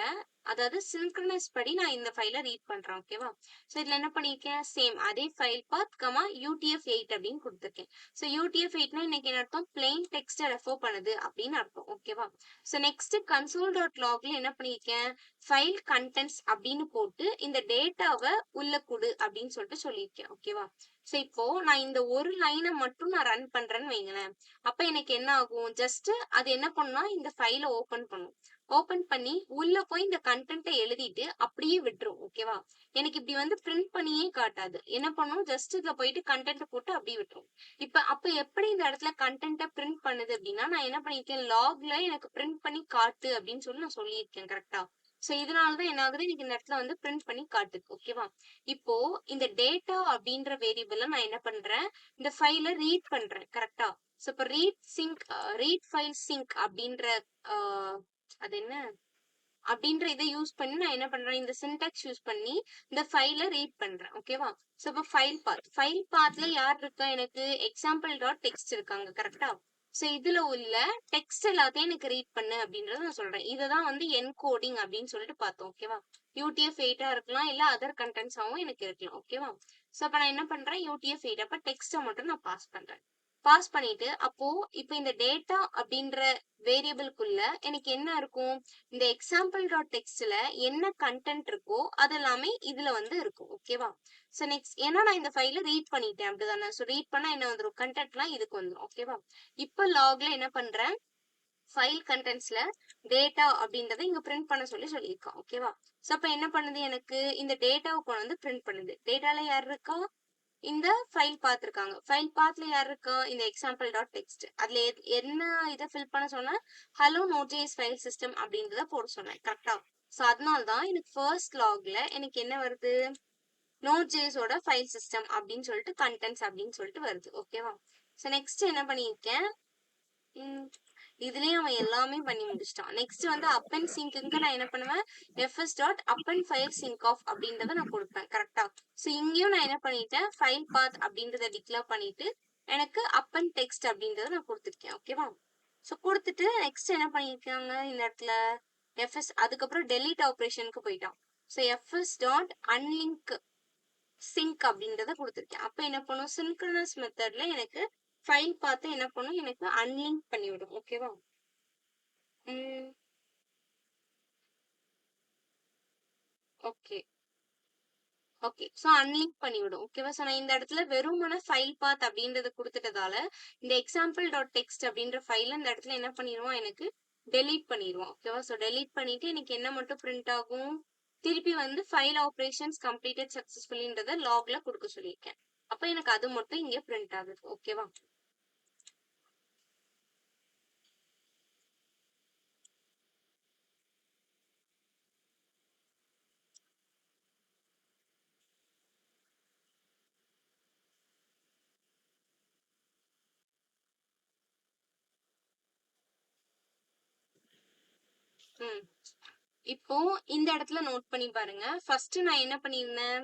அதாவது சின்க்ரனஸ் படி நான் இந்த ஃபைலை ரீட் பண்றேன். ஓகேவா? ஸோ இதுல என்ன பண்ணிருக்கேன், சேம் அதே ஃபைல் பாத் UTF-8 அப்படின்னு கொடுத்துருக்கேன். ஸோ UTF-8னா இன்னைக்கு என்ன அர்த்தம், பிளெயின் டெக்ஸ்ட்டை ரெஃபர் பண்ணுது அப்படின்னு அர்த்தம். ஓகேவா? ஸோ நெக்ஸ்ட் கன்சோல் டாட் லாக்ல என்ன பண்ணிருக்கேன், ஃபைல் கண்டென்ட்ஸ் அப்படின்னு போட்டு இந்த டேட்டாவை உள்ள கொடு அப்படின்னு சொல்லிட்டு சொல்லியிருக்கேன். ஓகேவா? ஸோ இப்போ நான் இந்த ஒரு லைனை மட்டும் நான் ரன் பண்றேன்னு வைங்களேன், அப்ப எனக்கு என்ன ஆகும், ஜஸ்ட் அது என்ன பண்ணும்னா இந்த ஃபைலை ஓபன் பண்ணும். ஓபன் பண்ணி உள்ள போய் இந்த கண்டென்ட்டை எழுதிட்டு அப்படியே விட்டுரும். ஓகேவா? எனக்கு இப்படி வந்து பிரிண்ட் பண்ணியே காட்டாது. என்ன பண்ணும், ஜஸ்ட் இதுல போயிட்டு கண்டென்ட் போட்டு அப்படியே விட்டுரும். அப்ப எப்படி இந்த இடத்துல கண்டென்ட்டை பிரிண்ட் பண்ணுது அப்படின்னா, நான் என்ன பண்ணிருக்கேன், லாக்ல எனக்கு பிரிண்ட் பண்ணி காட்டு அப்படின்னு சொல்லி நான் சொல்லியிருக்கேன். கரெக்டா? சோ இதனாலதான் என்ன ஆகுது, எனக்கு இந்த இடத்துல வந்து பிரிண்ட் பண்ணி காட்டுது. ஓகேவா? இப்போ இந்த டேட்டா அப்படின்ற வேரியபிள்ல நான் என்ன பண்றேன், இந்த ஃபைலை ரீட் பண்றேன். கரெக்டா? சோ இப்ப ரீட் ஃபைல் சிங்க் அப்படின்ற அது என்ன அப்படின்ற இதை யூஸ் பண்ணி நான் என்ன பண்றேன், இந்த சின்டாக்ஸ் யூஸ் பண்ணி இந்த ஃபைலை ரீட் பண்றேன். ஓகேவா? சோ இப்போ ஃபைல் பாத்ல யார் இருக்கா, எனக்கு எக்ஸாம்பிள் டாட் டெக்ஸ்ட் இருக்காங்க. கரெக்டா? சோ இதுல உள்ள டெக்ஸ்ட் எல்லாத்தையும் எனக்கு ரீட் பண்ணு அப்படின்றத நான் சொல்றேன். இதுதான் வந்து என்கோடிங் அப்படின்னு சொல்லிட்டு பார்த்தோம். ஓகேவா? UTF-8 இருக்கலாம், இல்ல அதர் கண்டென்ட்ஸாவும் எனக்கு இருக்கலாம். ஓகேவா? சோ அப்ப நான் என்ன பண்றேன், UTF-8 அப்ப டெக்ஸ்ட்டை மட்டும் நான் பாஸ் பண்றேன். பாஸ் பண்ணிட்டு அப்போ இப்ப இந்த டேட்டா அப்படின்ற வேரியபிள்குள்ள எனக்கு என்ன இருக்கும், இந்த எக்ஸாம்பிள் டாட் டெக்ஸ்ட்ல என்ன கண்டென்ட் இருக்கோ அதெல்லாமே இதுல வந்து இருக்கும். ஓகேவா? சோ நெக்ஸ்ட் ஏன்னா நான் இந்த ஃபைல ரீட் பண்ணிட்டேன் அப்படிதானே, சோ ரீட் பண்ணா என்ன வந்துரும், கண்டென்ட்லாம் இதுக்கு வந்துரும். ஓகேவா? இப்ப லாக்ல என்ன பண்றேன், ஃபைல் கண்டென்ட்ஸ்ல டேட்டா அப்படின்றத இங்க பிரிண்ட் பண்ண சொல்லியிருக்கான். ஓகேவா? சோ அப்ப என்ன பண்ணுது, எனக்கு இந்த டேட்டாவை கொண்டு வந்து பிரிண்ட் பண்ணுது. டேட்டால யார் இருக்கா, இந்த ஃபைல் பார்த்திருக்காங்க. ஃபைல் பாத்ல யார் இருக்கா, இந்த எக்ஸாம்பிள் டாட் டெக்ஸ்ட். அதுல என்ன இதை ஃபில் பண்ண சொன்னா, ஹலோ நோட்.js ஃபைல் சிஸ்டம் அப்படின்றத போட சொன்னேன். கரெக்டா? ஸோ அதனால்தான் எனக்கு ஃபர்ஸ்ட் லாக்ல எனக்கு என்ன வருது, நோட்.js-ஓட ஃபைல் சிஸ்டம் அப்படின்னு சொல்லிட்டு கண்டென்ட்ஸ் அப்படின்னு சொல்லிட்டு வருது. ஓகேவா? ஸோ நெக்ஸ்ட் என்ன பண்ணியிருக்கேன், இதுலயும் அவன் எல்லாமே பண்ணி முடிச்சிட்டான். நெக்ஸ்ட் வந்து அப்பன் சிங்க்கு நான் என்ன பண்ணுவேன், FS dot append file sink of அப்படின்றத நான் கொடுப்பேன். கரெக்டா? சோ இங்கேயும் நான் என்ன பண்ணிட்டேன், ஃபைல் பாத் அப்படின்றத டிக்ளேர் பண்ணிட்டு எனக்கு அப்பன் டெக்ஸ்ட் அப்படின்றத நான் கொடுத்துருக்கேன். ஓகேவா? சோ கொடுத்துட்டு நெக்ஸ்ட் என்ன பண்ணிருக்காங்க இந்த இடத்துல, எஃப்எஸ் அதுக்கப்புறம் டெலீட் ஆப்ரேஷனுக்கு போயிட்டான். So FS dot unlink sync அப்படின்றத கொடுத்துருக்கேன். அப்ப என்ன பண்ணும், சின்க்ரனஸ் மெத்தட்ல எனக்கு ஃபைல் பார்த்து என்ன பண்ணும், எனக்கு அன்லிங்க் பண்ணிவிடும். ஓகேவா? Okay okay. சோ அன்லிங்க் பண்ணிவிடும். ஓகேவா? சோ நான் இந்த இடத்துல வெறுமனே ஃபைல் பாத் அப்படின்றத கொடுத்துட்டதால இந்த எக்ஸாம்பிள் டாட் டெக்ஸ்ட் அப்படின்ற ஃபைல இந்த இடத்துல என்ன பண்ணிடுவோம், எனக்கு டெலீட் பண்ணிடுவோம். ஓகேவா? சோ டெலீட் பண்ணிட்டு எனக்கு என்ன மட்டும் பிரிண்ட் ஆகும், திருப்பி வந்து ஃபைல் ஆப்ரேஷன்ஸ் கம்ப்ளீட்டட் சக்சஸ்ஃபுல்லின்றத லாக்ல கொடுக்க சொல்லியிருக்கேன். அப்ப எனக்கு அது மட்டும் இங்க பிரிண்ட் ஆகுது. ஓகேவா? ம். இப்போ இந்த இடத்துல நோட் பண்ணி பாருங்க. ஃபர்ஸ்ட் நான் என்ன பண்ணியிருந்தேன்?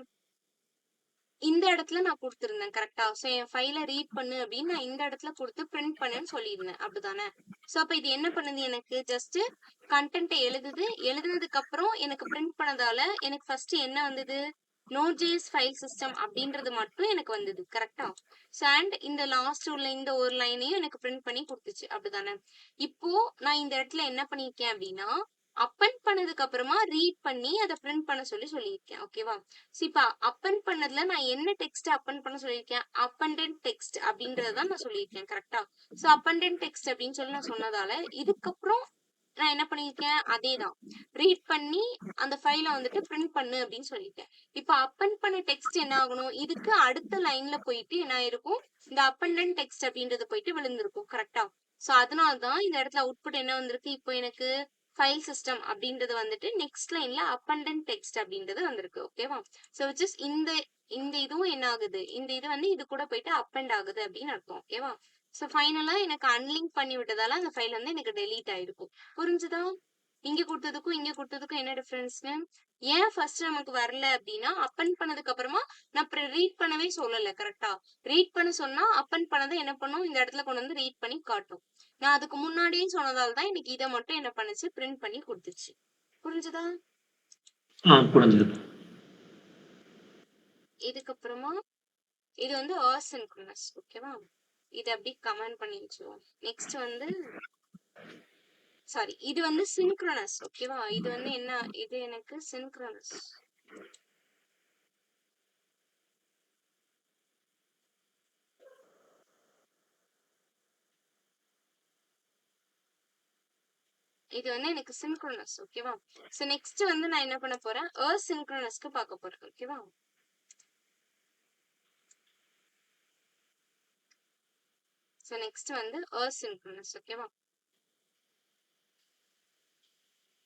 இந்த இடத்துல நான் குடுத்திருந்தேன். கரெக்ட்டா? சோ என் ஃபைல ரீட் பண்ணு அப்படின்னு நான் இந்த இடத்துல குடுத்து பிரிண்ட் பண்ணுன்னு சொல்லியிருந்தேன். அப்படிதானே? சோ அப்ப இது என்ன பண்ணுது எனக்கு? ஜஸ்ட் கன்டென்ட்ட எழுதுது. எழுதுனதுக்கு அப்புறம் எனக்கு பிரிண்ட் பண்ணதால எனக்கு ஃபர்ஸ்ட் என்ன வந்தது? Node.js ஃபைல் சிஸ்டம் அப்படின்றது மட்டும் எனக்கு வந்தது. கரெக்ட்டா? சோ அண்ட் இந்த லாஸ்ட் உள்ள இந்த ஒரு லைனையும் எனக்கு பிரிண்ட் பண்ணி குடுத்துச்சு. அப்படிதானே? இப்போ நான் இந்த இடத்துல என்ன பண்ணியிருக்கேன் அப்படின்னா, அப்பெண்ட் பண்ணதுக்கு அப்புறமா ரீட் பண்ணி அத பிரிண்ட் பண்ண சொல்லியிருக்கேன். ஓகேவா? சோ இப்ப அப்பெண்ட் பண்ணதுல நான் என்ன டெக்ஸ்ட் அப்பெண்ட் பண்ண சொல்லியிருக்கேன்? அப்பெண்டட் டெக்ஸ்ட் அப்படின்றத தான் நான் சொல்லியிருக்கேன். கரெக்ட்டா? சோ அப்பெண்டட் டெக்ஸ்ட் அப்படின்னு சொல்லி நான் சொன்னதால, இதுக்கப்புறம் நான் என்ன பண்ணியிருக்கேன்? அதேதான். ரீட் பண்ணி அந்த ஃபைல வந்துட்டு பிரிண்ட் பண்ணு அப்படின்னு சொல்லிட்டேன். இப்ப அப்பெண்ட் பண்ண டெக்ஸ்ட் என்ன ஆகணும்? இதுக்கு அடுத்த லைன்ல போயிட்டு என்ன ஆயிருக்கும்? இந்த அப்பெண்டட் டெக்ஸ்ட் அப்படின்றது போயிட்டு விழுந்திருக்கும். கரெக்ட்டா? சோ அதனால தான் இந்த இடத்துல அவுட்புட் என்ன வந்திருக்கு? இப்போ எனக்கு ஃபைல் சிஸ்டம் அப்படின்றது வந்துட்டு நெக்ஸ்ட் லைன்ல அப்பெண்டட் டெக்ஸ்ட் அப்படின்றது வந்திருக்கு. ஓகேவா? சோ விச் இஸ் இந்த இந்த இதுவும் என்ன ஆகுது? இந்த இது வந்து இது கூட போயிட்டு அப்பெண்ட் ஆகுது அப்படின்னு அர்த்தம். ஓகேவா? சோ ஃபைனலா எனக்கு அன்லிங்க் பண்ணி விட்டதால அந்த ஃபைல் வந்து எனக்கு டெலீட் ஆயிருக்கும். புரிஞ்சுதா? இங்க குடுத்ததுக்கும் என்ன டிஃபரன்ஸ்னு? ஏன் ஃபர்ஸ்ட் நமக்கு வரல அப்படின்னா, அப்பெண்ட் பண்ணதுக்கு அப்புறமா நான் ரீட் பண்ணவே சொல்லல. கரெக்ட்டா? ரீட் பண்ண சொன்னா அப்பெண்ட் பண்ணத என்ன பண்ணும்? இந்த இடத்துல கொண்டு வந்து ரீட் பண்ணி காட்டும். நான் அதுக்கு முன்னாடியே சொன்னதால தான் எனக்கு இத மட்டும் என்ன பண்ணுச்சு? பிரிண்ட் பண்ணி குடுத்துச்சு. புரிஞ்சுதா? புரிஞ்சுது. இதுக்கப்புறமா இது வந்து asynchronous. ஓகேவா? இத அப்படியே கமெண்ட் பண்ணி வச்சுருவோம். நெக்ஸ்ட் வந்து சாரி இது வந்து synchronous. ஓகேவா? இது வந்து என்ன? இது எனக்கு synchronous. இது வந்து எனக்கு synchronous. ஓகேவா? சோ நெக்ஸ்ட் வந்து நான் என்ன பண்ண போறேன்? asynchronousக்கு பார்க்க போறேன். ஓகேவா? சோ நெக்ஸ்ட் வந்து asynchronous. ஓகேவா?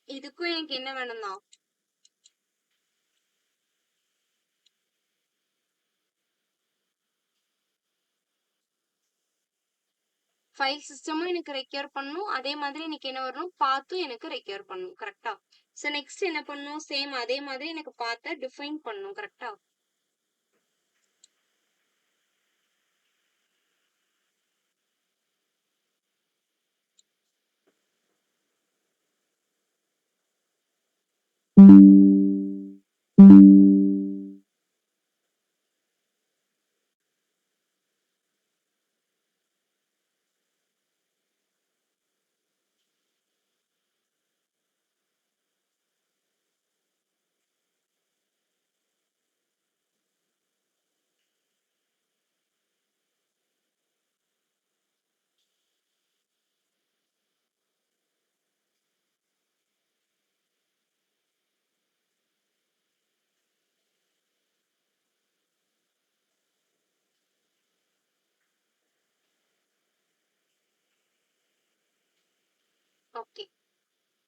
இதுக்கும் எனக்கு என்ன வேணும்னா ஃபைல் சிஸ்டமும் எனக்கு ரெக்யூர் பண்ணணும். அதே மாதிரி எனக்கு என்ன வரணும்? பாத்தும் எனக்கு ரெக்யூர் பண்ணணும். கரெக்ட்டா? சோ நெக்ஸ்ட் என்ன பண்ணணும்? சேம் அதே மாதிரி எனக்கு பாத்த டிஃபைன் பண்ணணும். கரெக்ட்டா? ஓகே.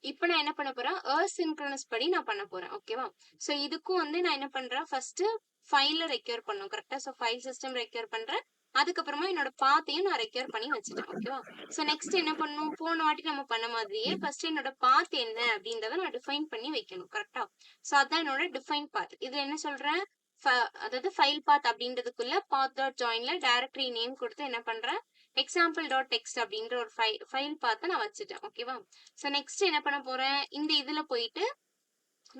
இப்ப நான் என்ன பண்ண போறேன்? asynchronous படி நான் பண்ண போறேன். ஓகேவா? சோ இதுக்கும் வந்து நான் என்ன பண்றேன்? ஃபர்ஸ்ட் ஃபைல ரெக்யூர் பண்ணணும். கரெக்ட்டா? சோ ஃபைல் சிஸ்டம் ரெக்யூர் பண்றேன். அதுக்கப்புறமா என்னோட பாத்தையும் நான் ரெக்யூர் பண்ணி வச்சுட்டேன். ஓகேவா? சோ நெக்ஸ்ட் என்ன பண்ணணும்? போன வாட்டி நம்ம பண்ண மாதிரியே ஃபர்ஸ்ட் என்னோட பாத் என்ன அப்படின்றத நான் டிஃபைன் பண்ணி வைக்கணும். கரெக்ட்டா? சோ அதான் என்னோட டிஃபைன் பாத். இதுல என்ன சொல்றேன்? அதாவது ஃபைல் பாத் அப்படின்றதுக்குள்ள path.joinல டைரக்டரி நேம் கொடுத்து என்ன பண்றேன்? example.txt அப்படின்ற ஒரு ஃபைல் பாத்த நான் வச்சுட்டேன். ஓகேவா? சோ நெக்ஸ்ட் என்ன பண்ண போறேன்? இந்த இதுல போயிட்டு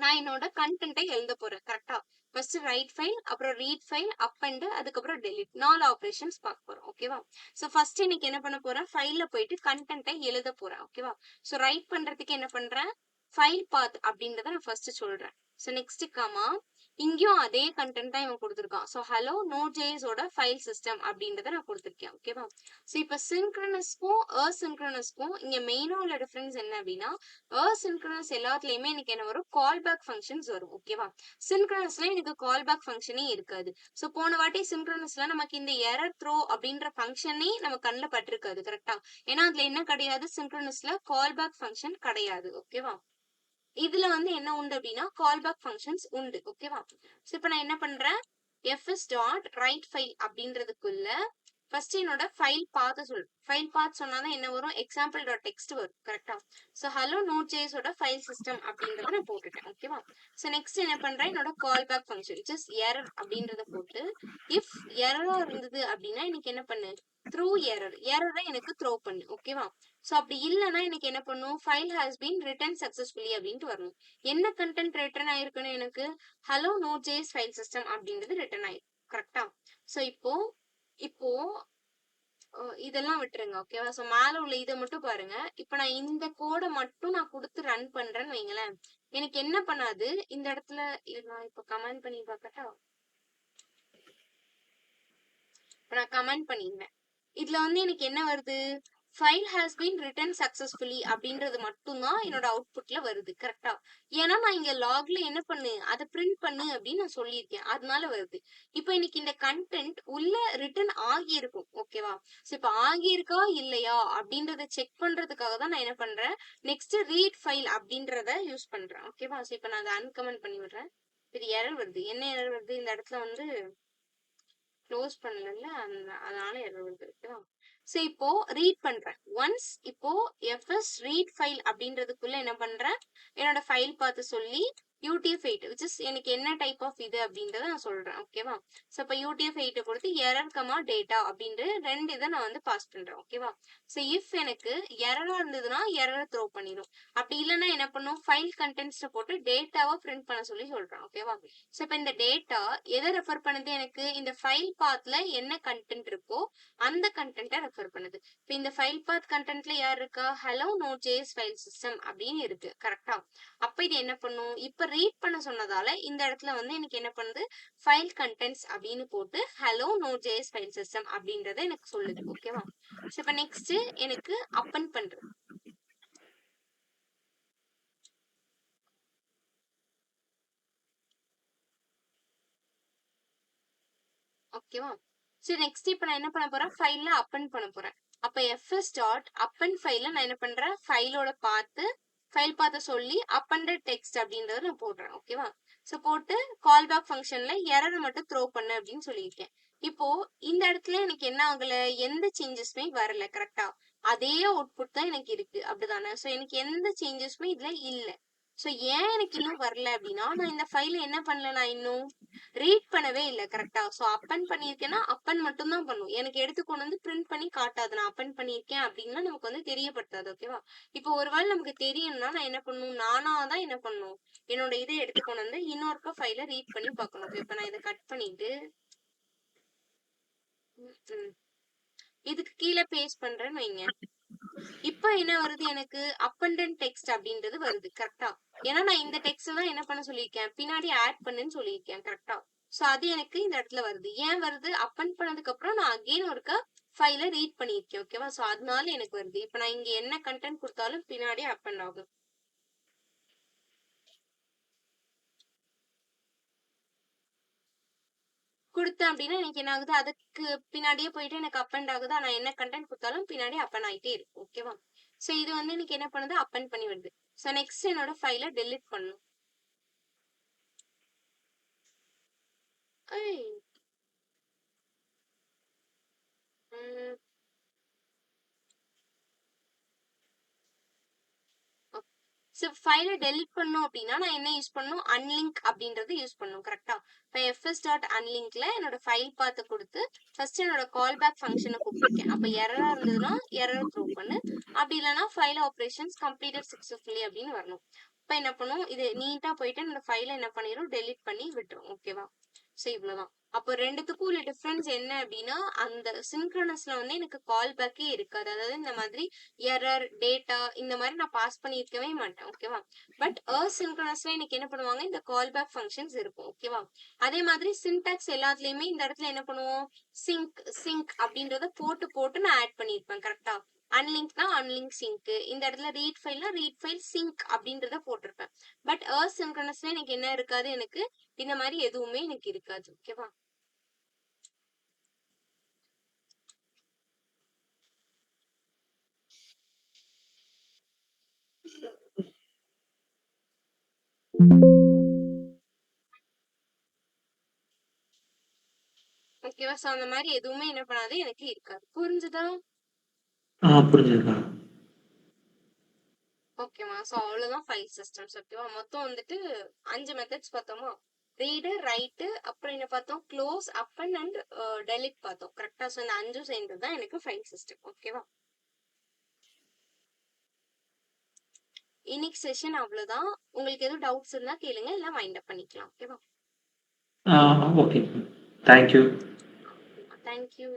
நான் என்னோட கண்டென்ட்டை எழுத போறேன். கரெக்ட்டா? ஃபர்ஸ்ட் ரைட் ஃபைல், அப்புறம் ரீட் ஃபைல், அப்பெண்ட், அதுக்கப்புறம் டெலீட். 4 ஆப்பரேஷன்ஸ் பார்க்க போறோம். ஓகேவா? சோ ஃபர்ஸ்ட் இன்னைக்கு என்ன பண்ண போறேன்? ஃபைல்ல போயிட்டு கண்டென்ட்டை எழுத போறேன். ஓகேவா? சோ ரைட் பண்றதுக்கு என்ன பண்றேன்? ஃபைல் பாத் அப்படின்றத நான் ஃபர்ஸ்ட் சொல்றேன். சோ நெக்ஸ்ட் காமா இங்கேயும் அதே கண்டென்ட் தான் இவன் கொடுத்திருக்கான். சோ ஹலோ Node.js ஓட ஃபைல் சிஸ்டம் அப்படின்றத நான் கொடுத்திருக்கேன். ஓகேவா? சோ இப்ப சின்க்ரோனஸ்க்கும் asynchronousக்கும் இங்க மெயினா உள்ள டிஃபரன்ஸ் என்ன அப்படின்னா, asynchronous எல்லாத்துலயுமே எனக்கு என்ன வரும்? கால் பேக் ஃபங்க்ஷன்ஸ் வரும். ஓகேவா? சின்க்ரோனஸ்ல எனக்கு கால் பேக் ஃபங்க்ஷனே இருக்காது. சோ போன வாட்டி சின்க்ரோனஸ்ல நமக்கு இந்த எரர் த்ரோ அப்படின்ற ஃபங்க்ஷனே நம்ம கண்ணுல பட்டிருக்காது. கரெக்ட்டா? ஏன்னா அதுல என்ன கிடையாது? சின்க்ரோனஸ்ல கால் பேக் ஃபங்க்ஷன் கிடையாது. ஓகேவா? இதுல வந்து என்ன உண்டு அப்படின்னா கால் பேக் ஃபங்க்ஷன்ஸ் உண்டு. ஓகேவா? சோ இப்ப நான் என்ன பண்றேன்? fs டாட் ரைட் ஃபைல் அப்படின்றதுக்குள்ள ஃபர்ஸ்ட் என்னோட ஃபைல் பாத் சொல்லு. ஃபைல் பாத் சொன்னாதான் என்ன வரும்? எக்ஸாம்பிள் டாட் டெக்ஸ்ட் வரும். கரெக்டா? ஸோ ஹலோ நோட் ஜேஸோட ஃபைல் சிஸ்டம் அப்படின்றத நான் போட்டுட்டேன். ஓகேவா? ஸோ நெக்ஸ்ட் என்ன பண்றேன்? என்னோட call back function just error அப்படின்றத போட்டு இஃப் எரரா இருந்தது அப்படின்னா எனக்கு என்ன பண்ணு? த்ரூ எரரை எனக்கு த்ரோ பண்ணு. ஓகேவா? ஸோ அப்படி இல்லைன்னா எனக்கு என்ன பண்ணும்? File has been return successfully அப்படின்ட்டு வரணும். என்ன கண்டென்ட் ரிட்டர்ன் ஆயிருக்குன்னு எனக்கு ஹலோ நோட் ஜேஸ் ஃபைல் சிஸ்டம் அப்படின்றது ரிட்டர்ன் ஆயிருக்கு. கரெக்டா? ஸோ இப்போ இப்போ இதெல்லாம் விட்டுருங்க. ஓகேவா? ஸோ மேல உள்ள இதை மட்டும் பாருங்க. இப்ப நான் இந்த கோடை மட்டும் நான் கொடுத்து ரன் பண்றேன்னு வைங்களேன், எனக்கு என்ன பண்ணாது இந்த இடத்துல. நான் இப்ப கமெண்ட் பண்ணி பார்க்கட்டா? இப்ப நான் கமெண்ட் பண்ணிருந்தேன். இதுல வந்து எனக்கு என்ன வருது? File has been return successfully அப்படின்றது மட்டும்தான் என்னோட அவுட்புட்ல வருது. கரெக்டா? ஏன்னா நான் இங்க லாக்ல என்ன பண்ணு, அதை பிரிண்ட் பண்ணு அப்படின்னு நான் சொல்லியிருக்கேன். அதனால வருது. இப்போ இன்னைக்கு இந்த கண்டென்ட் உள்ள ரிட்டர்ன் ஆகி இருக்கும். ஓகேவா? ஸோ இப்போ ஆகியிருக்கா இல்லையா அப்படின்றத செக் பண்றதுக்காக தான் நான் என்ன பண்றேன், நெக்ஸ்ட் ரீட் ஃபைல் அப்படின்றத யூஸ் பண்றேன். ஓகேவா? ஸோ இப்போ நான் அதை அன்கமெண்ட் பண்ணி விடுறேன். இது எரர் வருது. என்ன எரர் வருது? இந்த இடத்துல வந்து க்ளோஸ் பண்ணல, அதனால எரர் வருது. ஓகேவா? ஸோ இப்போ ரீட் பண்றேன். ஒன்ஸ் இப்போ எஃப்எஸ் ரீட் ஃபைல் அப்படின்றதுக்குள்ள என்ன பண்றேன், என்னோட ஃபைல் பார்த்து சொல்லி UTF-8 which is எனக்கு என்ன டைப் ஆஃப் இது அப்படின்றத நான் சொல்றேன். ஓகேவா? ஸோ இப்போ UTF-8 கொடுத்து எரர் கமா டேட்டா அப்படின்ற ரெண்டு இதை நான் வந்து பாஸ் பண்றேன். ஓகேவா? ஸோ இஃப் எனக்கு எரரா இருந்ததுன்னா எரரை த்ரோ பண்ணிடும். அப்படி இல்லைன்னா என்ன பண்ணும், ஃபைல் கண்டென்ட்ஸ் போட்டு டேட்டாவை பிரிண்ட் பண்ண சொல்லி சொல்றேன். ஓகேவா? ஸோ இப்போ இந்த டேட்டா எதை ரெஃபர் பண்ணுது? எனக்கு இந்த ஃபைல் பாத்ல என்ன கண்டென்ட் இருக்கோ அந்த கண்டென்ட்டை ரெஃபர் பண்ணுது. இப்போ இந்த ஃபைல் பாத் கண்டென்ட்ல யார் இருக்கா? Hello node JS file system அப்படின்னு இருக்கு. கரெக்டா? அப்ப இது என்ன பண்ணும்? இப்ப ரீட் பண்ண சொன்னதால இந்த இடத்துல வந்து எனக்கு என்ன பண்ணுது, ஃபைல் கண்டென்ட்ஸ் அப்படின்னு போட்டு hello node JS file system அப்படின்றத எனக்கு சொல்லுது. ஓகேவா? ஸோ இப்போ நெக்ஸ்ட் எனக்கு அப்பன் பண்றது. ஓகேவா? ஸோ நெக்ஸ்ட் இப்போ நான் என்ன பண்ண போறேன், ஃபைல்ல அப்பன் பண்ண போறேன். அப்ப எஃப்எஸ் டாட் அப்பன் ஃபைல்ல நான் என்ன பண்றேன், ஃபைலோட பார்த்து ஃபைல் பார்த்த சொல்லி அப்பண்டட் டெக்ஸ்ட் அப்படின்றத நான் போடுறேன். ஓகேவா? ஸோ போட்டு கால் பேக் ஃபங்க்ஷன்ல எரர் மட்டும் த்ரோ பண்ணு அப்படின்னு சொல்லியிருக்கேன். இப்போ இந்த இடத்துல எனக்கு என்ன ஆகல, எந்த சேஞ்சஸுமே வரல. கரெக்டா? அதே அவுட்புட் தான் எனக்கு இருக்கு. அப்படிதானே? ஸோ எனக்கு எந்த சேஞ்சஸுமே இதுல இல்ல. ஸோ ஏன் எனக்கு இன்னும் வரல அப்படின்னா, நான் இந்த ஃபைல என்ன பண்ணல, நான் இன்னும் ரீட் பண்ணவே இல்லை. கரெக்டா? ஸோ அப்பன் பண்ணியிருக்கேன்னா அப்பன் மட்டும் தான் பண்ணும். எனக்கு எடுத்து கொண்டு வந்து பிரிண்ட் பண்ணி காட்டாது. நான் அப்பன் பண்ணியிருக்கேன் அப்படின்னா நமக்கு வந்து தெரியப்படுத்தாது. ஓகேவா? இப்போ ஒருவேளை நமக்கு தெரியணும்னா நான் என்ன பண்ணணும், நானா தான் என்ன பண்ணணும், என்னோட இதை எடுத்து கொண்டு வந்து இன்னொருக்க ஃபைலை ரீட் பண்ணி பார்க்கணும். இப்போ நான் இதை கட் பண்ணிட்டு இதுக்கு கீழே பேஸ்ட் பண்றேன்னு வைங்க. இப்ப என்ன வருது, எனக்கு அப்பண்டன்ட் டெக்ஸ்ட் அப்படின்றது வருது. கரெக்டா? ஏன்னா நான் இந்த டெக்ஸ்ட் தான் என்ன பண்ண சொல்லியிருக்கேன், பின்னாடி ஆட் பண்ணுன்னு சொல்லியிருக்கேன். கரெக்டா? சோ அது எனக்கு இந்த இடத்துல வருது. ஏன் வருது? அப்பன் பண்ணதுக்கு அப்புறம் நான் அகைன் ஒருக்க ஃபைல ரீட் பண்ணியிருக்கேன். ஓகேவா? சோ அதனால எனக்கு வருது. இப்ப நான் இங்க என்ன கண்டென்ட் கொடுத்தாலும் பின்னாடி அப்பன் ஆகும். கொடுத்தேன் அப்படின்னா எனக்கு என்ன ஆகுது, அதுக்கு பின்னாடியே போயிட்டு எனக்கு அப்பண்ட் ஆகுது. நான் என்ன கண்டென்ட் கொடுத்தாலும் பின்னாடி அப்பன் ஆயிட்டே இருக்கும். ஓகேவா? சோ இது வந்து எனக்கு என்ன பண்ணுது, அப்பன் பண்ணி வருது. சோ நெக்ஸ்ட் என்னோட ஃபைலை டெலிட் பண்ணணும். ஸோ ஃபைலை டெலிட் பண்ணும் அப்படின்னா நான் என்ன யூஸ் பண்ணணும், அன்லிங்க் அப்படின்றது யூஸ் பண்ணணும். கரெக்டா? இப்போ எஃப்எஸ் டாட் அன்லிங்க்ல என்னோட ஃபைல் பார்த்து கொடுத்து ஃபர்ஸ்ட் என்னோட கால் பேக் ஃபங்க்ஷனை கூப்பிட்டுருக்கேன். அப்போ எரரா இருந்ததுன்னா எரர் த்ரோ பண்ணு, அப்படி இல்லைன்னா ஃபைல் ஆப்ரேஷன்ஸ் கம்ப்ளீட்டட் சக்சஸ்ஃபுல்லி அப்படின்னு வரணும். இப்போ என்ன பண்ணும், இது நீட்டா போயிட்டு என்னோட ஃபைலை என்ன பண்ணிடும், டெலிட் பண்ணி விட்டுரும். ஓகேவா? ஸோ இவ்வளவுதான். அப்போ ரெண்டுத்துக்கும் உள்ள டிஃபரன்ஸ் என்ன அப்படின்னா, அந்த சின்க்ரனஸ்ல வந்து எனக்கு கால் பேக்கே இருக்காது. அதாவது இந்த மாதிரி எரர் டேட்டா இந்த மாதிரி நான் பாஸ் பண்ணியிருக்கவே மாட்டேன். ஓகேவா? பட் அசின்க்ரனஸ்ல எனக்கு என்ன பண்ணுவாங்க, இந்த கால் பேக் ஃபங்க்ஷன்ஸ் இருக்கும். ஓகேவா? அதே மாதிரி சின்டாக்ஸ் எல்லாத்துலயுமே இந்த இடத்துல என்ன பண்ணுவோம், சிங்க் அப்படின்றத போட்டு போட்டு நான் ஆட் பண்ணியிருப்பேன். கரெக்டா? அன்லிங்க்னா அன்லிங்க் சிங்க், இந்த இடத்துல ரீட் ஃபைல்னா ரீட் ஃபைல் சிங்க் அப்படின்றத போட்டிருப்பேன். பட் அசின்க்ரனஸ்ல எனக்கு என்ன இருக்காது, எனக்கு இந்த மாதிரி எதுவுமே எனக்கு இருக்காது. ஓகேவா? ஓகேவா? ஸோ அந்த மாதிரி எதுவுமே என்ன பண்ணாது, எனக்கு இருக்காது. புரிஞ்சுதா? புரிஞ்சுதுக்கா. ஓகேவா? ஸோ அவ்வளோதான் ஃபைல் சிஸ்டம்ஸ். ஓகேவா? மொத்தம் வந்துட்டு 5 மெத்தட்ஸ் பார்த்தோமா? ரீடு, ரைட்டு, அப்புறம் என்ன பார்த்தோம்? க்ளோஸ், அப்பன் அண்ட் டெலிட் பார்த்தோம். கரெக்டா? ஸோ இந்த 5ம் சேர்ந்தது தான் எனக்கு ஃபைல் சிஸ்டம். ஓகேவா? இன்னைக்கு செஷன் அவ்வளோதான். உங்களுக்கு எதுவும் டவுட்ஸ் இருந்தா கேளுங்க, இல்ல வைண்ட் அப் பண்ணிக்கலாம். ஓகேவா? ஓகே. தேங்க்யூ. தேங்க்யூ.